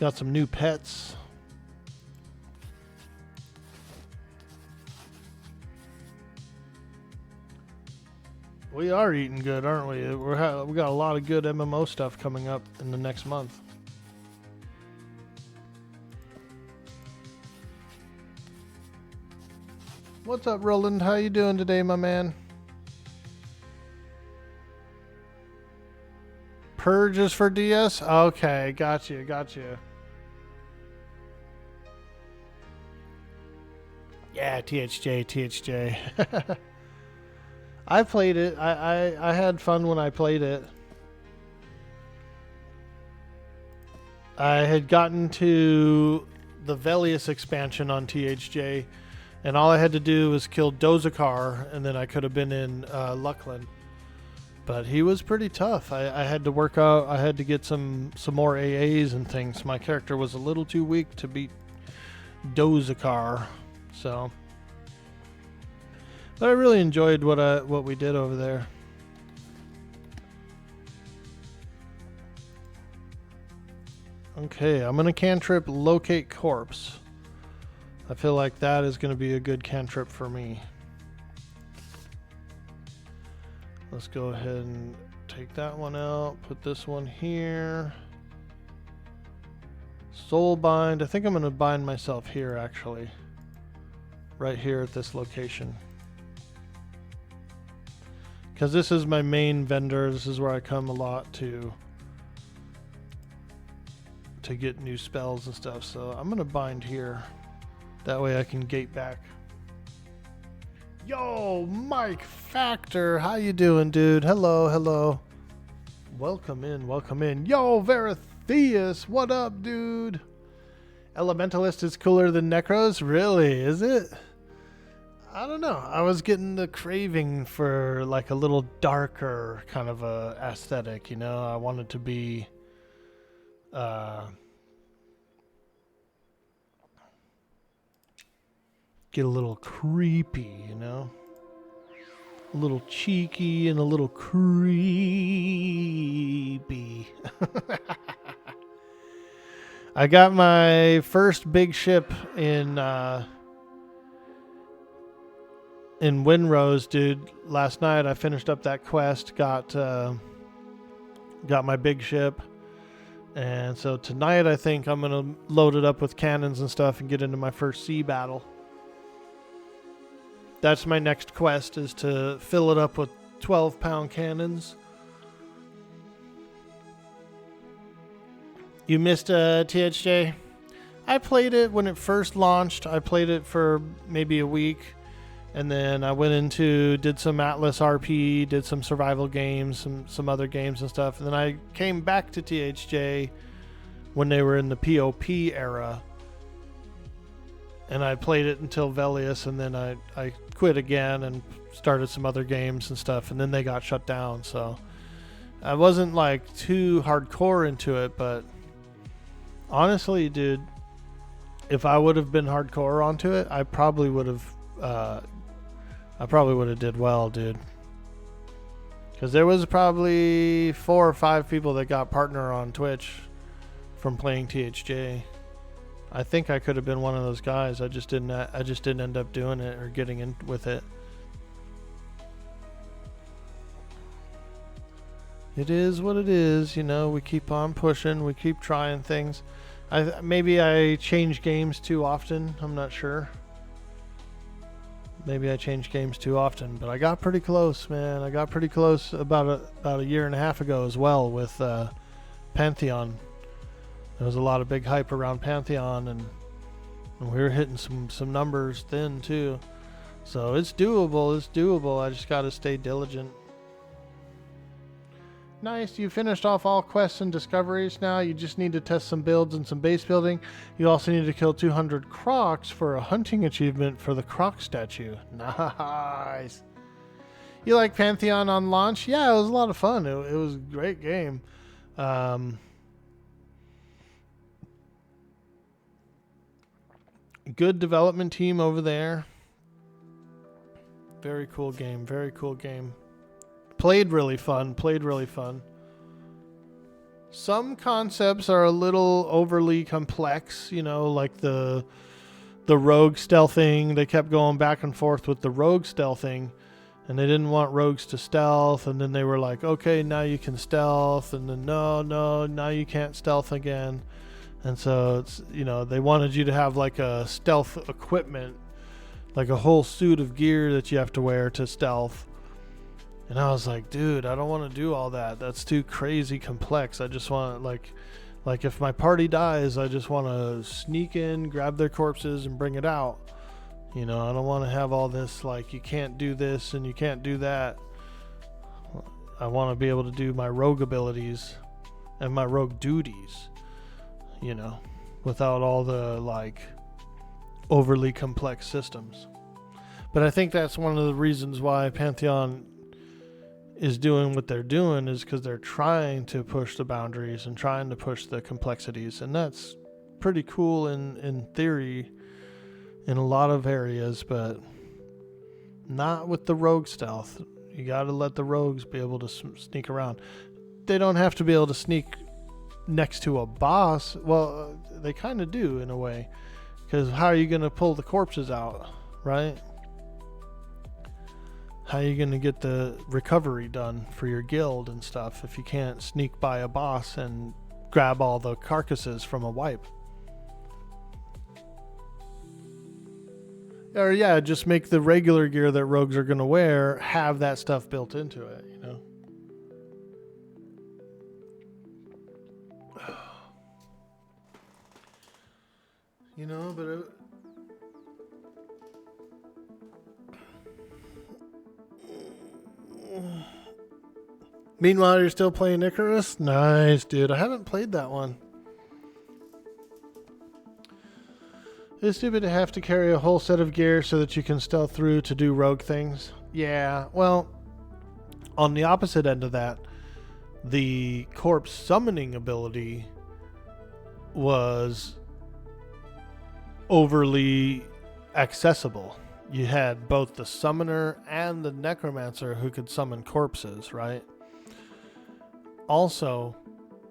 Got some new pets. We are eating good, aren't we? We got a lot of good MMO stuff coming up in the next month. What's up, Roland? How you doing today, my man? Purges for DS? Okay, got you. Yeah, THJ. I played it. I had fun when I played it. I had gotten to the Velius expansion on THJ, and all I had to do was kill Dozakar, and then I could have been in Luckland. But he was pretty tough. I had to work out. I had to get some more AAs and things. My character was a little too weak to beat Dozakar, so. But I really enjoyed what we did over there. Okay, I'm gonna cantrip locate corpse. I feel like that is gonna be a good cantrip for me. Let's go ahead and take that one out. Put this one here. Soul bind. I think I'm gonna bind myself here actually. Right here at this location. Because this is my main vendor. This is where I come a lot to get new spells and stuff. So I'm gonna bind here. That way I can gate back. Yo, Mike Factor, how you doing, dude? Hello. Welcome in. Yo, Veratheus, what up, dude? Elementalist is cooler than Necros? Really, is it? I don't know. I was getting the craving for like a little darker kind of a aesthetic, you know? I wanted to be get a little creepy, you know? A little cheeky and a little creepy. I got my first big ship in Windrose, dude. Last night I finished up that quest, got my big ship, and so tonight I think I'm gonna load it up with cannons and stuff and get into my first sea battle. That's my next quest, is to fill it up with 12-pound cannons. You missed THJ? I played it when it first launched. I played it for maybe a week. And then I went did some Atlas RP, did some survival games, some other games and stuff. And then I came back to THJ when they were in the POP era. And I played it until Velius, and then I quit again and started some other games and stuff. And then they got shut down, so I wasn't like too hardcore into it. But honestly, dude, if I would have been hardcore onto it, I probably would have did well, dude. Because there was probably 4 or 5 people that got partner on Twitch from playing THJ. I think I could have been one of those guys. I just didn't end up doing it or getting in with it. It is what it is, you know. We keep on pushing. We keep trying things. Maybe I change games too often. I'm not sure. Maybe I change games too often, but I got pretty close, man. I got pretty close about a year and a half ago as well with Pantheon. There was a lot of big hype around Pantheon, and we were hitting some numbers then too. So it's doable. I just got to stay diligent. Nice. You finished off all quests and discoveries now. You just need to test some builds and some base building. You also need to kill 200 crocs for a hunting achievement for the croc statue. Nice. You like Pantheon on launch? Yeah, it was a lot of fun. It was a great game. Good development team over there. Very cool game. Very cool game. Played really fun. Some concepts are a little overly complex, you know, like the rogue stealthing. They kept going back and forth with the rogue stealthing, and they didn't want rogues to stealth, and then they were like, okay, now you can stealth, and then no, now you can't stealth again. And so it's, you know, they wanted you to have like a stealth equipment, like a whole suit of gear that you have to wear to stealth. And I was like, dude, I don't want to do all that. That's too crazy complex. I just want, like if my party dies, I just want to sneak in, grab their corpses, and bring it out. You know, I don't want to have all this, like, you can't do this and you can't do that. I want to be able to do my rogue abilities and my rogue duties, you know, without all the, like, overly complex systems. But I think that's one of the reasons why Pantheon is doing what they're doing, is because they're trying to push the boundaries and trying to push the complexities. And that's pretty cool in theory in a lot of areas, but not with the rogue stealth. You got to let the rogues be able to sneak around. They don't have to be able to sneak next to a boss. Well, they kind of do in a way, because how are you going to pull the corpses out, right? How are you going to get the recovery done for your guild and stuff if you can't sneak by a boss and grab all the carcasses from a wipe? Or yeah, just make the regular gear that rogues are going to wear have that stuff built into it, you know? You know, but meanwhile, you're still playing Icarus? Nice, dude. I haven't played that one. It's stupid to have to carry a whole set of gear so that you can stealth through to do rogue things. Yeah, well, on the opposite end of that, the corpse summoning ability was overly accessible. You had both the summoner and the necromancer who could summon corpses, right? Also,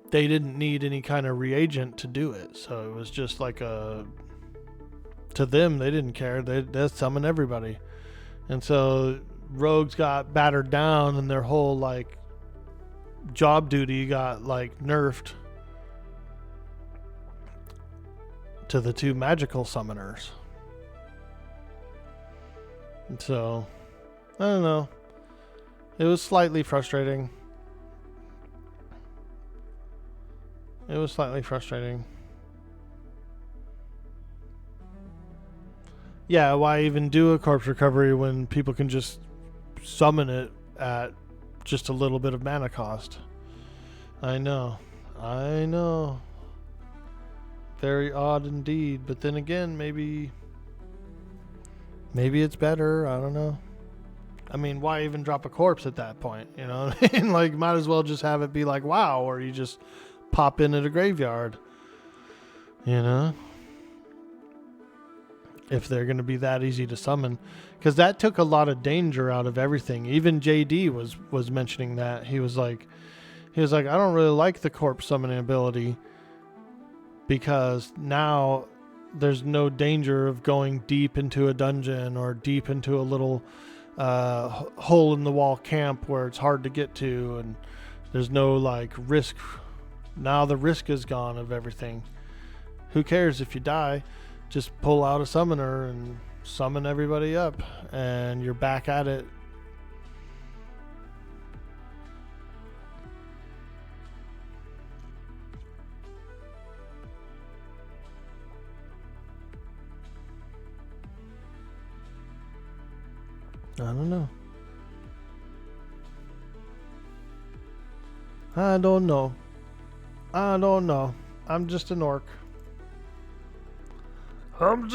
they didn't need any kind of reagent to do it, so it was just like a... To them, they didn't care. They summon everybody. And so rogues got battered down, and their whole, like, job duty got, like, nerfed to the two magical summoners. And so, I don't know. It was slightly frustrating. Yeah, why even do a corpse recovery when people can just summon it at just a little bit of mana cost? I know. Very odd indeed. But then again, maybe it's better. I don't know. I mean, why even drop a corpse at that point? You know what I mean? Like, might as well just have it be like, wow, or you just pop in at a graveyard. You know? If they're going to be that easy to summon, because that took a lot of danger out of everything. Even JD was mentioning that. He was like, I don't really like the corpse summoning ability, because now there's no danger of going deep into a dungeon or deep into a little hole in the wall camp where it's hard to get to, and there's no like risk. Now the risk is gone of everything. Who cares if you die? Just pull out a summoner and summon everybody up, and you're back at it. I don't know. I'm just an orc. I don't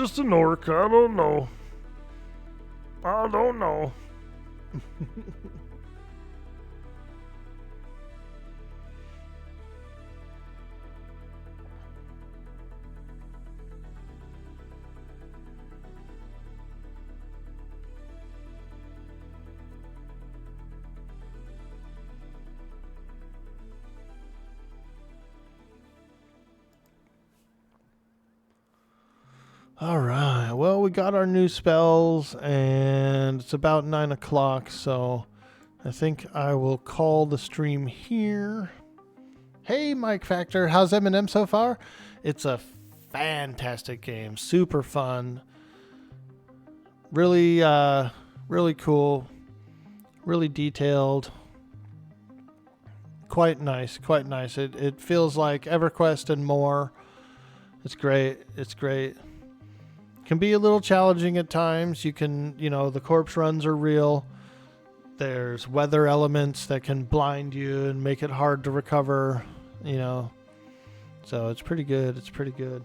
know. All right. Well, we got our new spells, and it's about 9 o'clock, so I think I will call the stream here. Hey, Mike Factor. How's M&M so far? It's a fantastic game. Super fun. Really, really cool. Really detailed. Quite nice. Quite nice. It feels like EverQuest and more. It's great. It's great. Can be a little challenging at times. You can, the corpse runs are real. There's weather elements that can blind you and make it hard to recover, So it's pretty good. It's pretty good.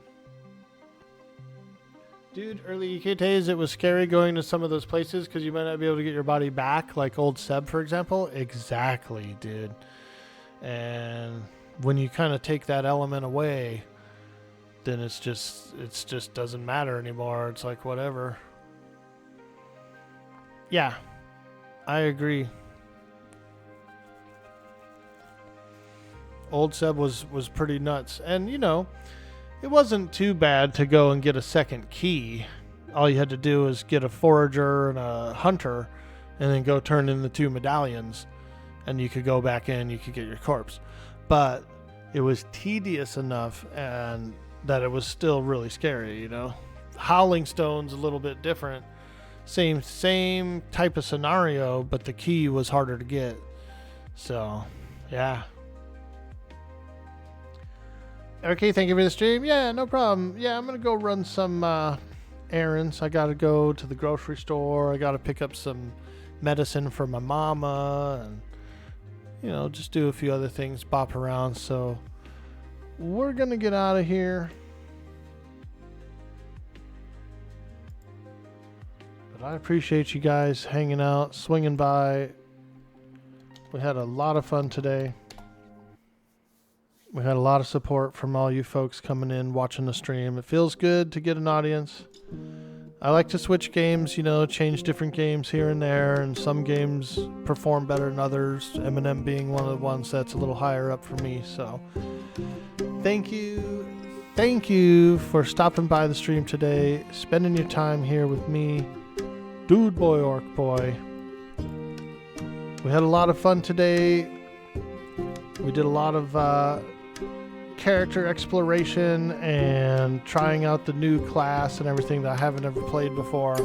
Dude, early EK days, it was scary going to some of those places because you might not be able to get your body back, like Old Seb, for example. Exactly, dude. And when you kind of take that element away, then it's just doesn't matter anymore. It's like whatever. Yeah, I agree. Old Seb was pretty nuts, and it wasn't too bad to go and get a second key. All you had to do is get a forager and a hunter, and then go turn in the 2 medallions, and you could go back in. You could get your corpse, but it was tedious enough and that it was still really scary, Howling Stone's a little bit different. Same type of scenario, but the key was harder to get. So, yeah. Okay, thank you for the stream. Yeah, no problem. Yeah, I'm going to go run some errands. I got to go to the grocery store. I got to pick up some medicine for my mama and, just do a few other things, bop around. So, we're going to get out of here. But I appreciate you guys hanging out, swinging by. We had a lot of fun today. We had a lot of support from all you folks coming in, watching the stream. It feels good to get an audience. I like to switch games, change different games here and there, and some games perform better than others, M&M being one of the ones that's a little higher up for me. So thank you for stopping by the stream today, spending your time here with me, Dude Boy Orc Boy. We had a lot of fun today. We did a lot of character exploration and trying out the new class and everything that I haven't ever played before.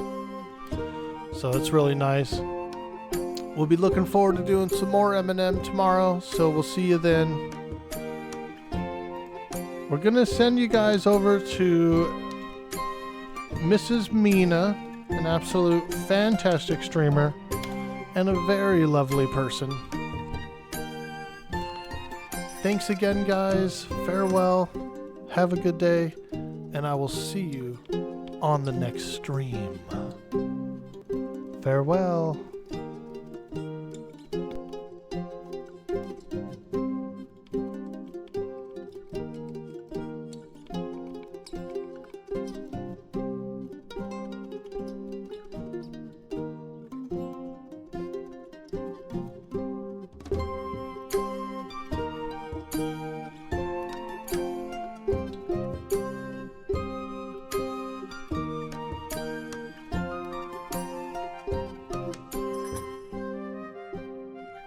So it's really nice. We'll be looking forward to doing some more M&M tomorrow, so we'll see you then. We're going to send you guys over to Mrs. Mina, an absolute fantastic streamer and a very lovely person. Thanks again, guys. Farewell. Have a good day. And I will see you on the next stream. Farewell.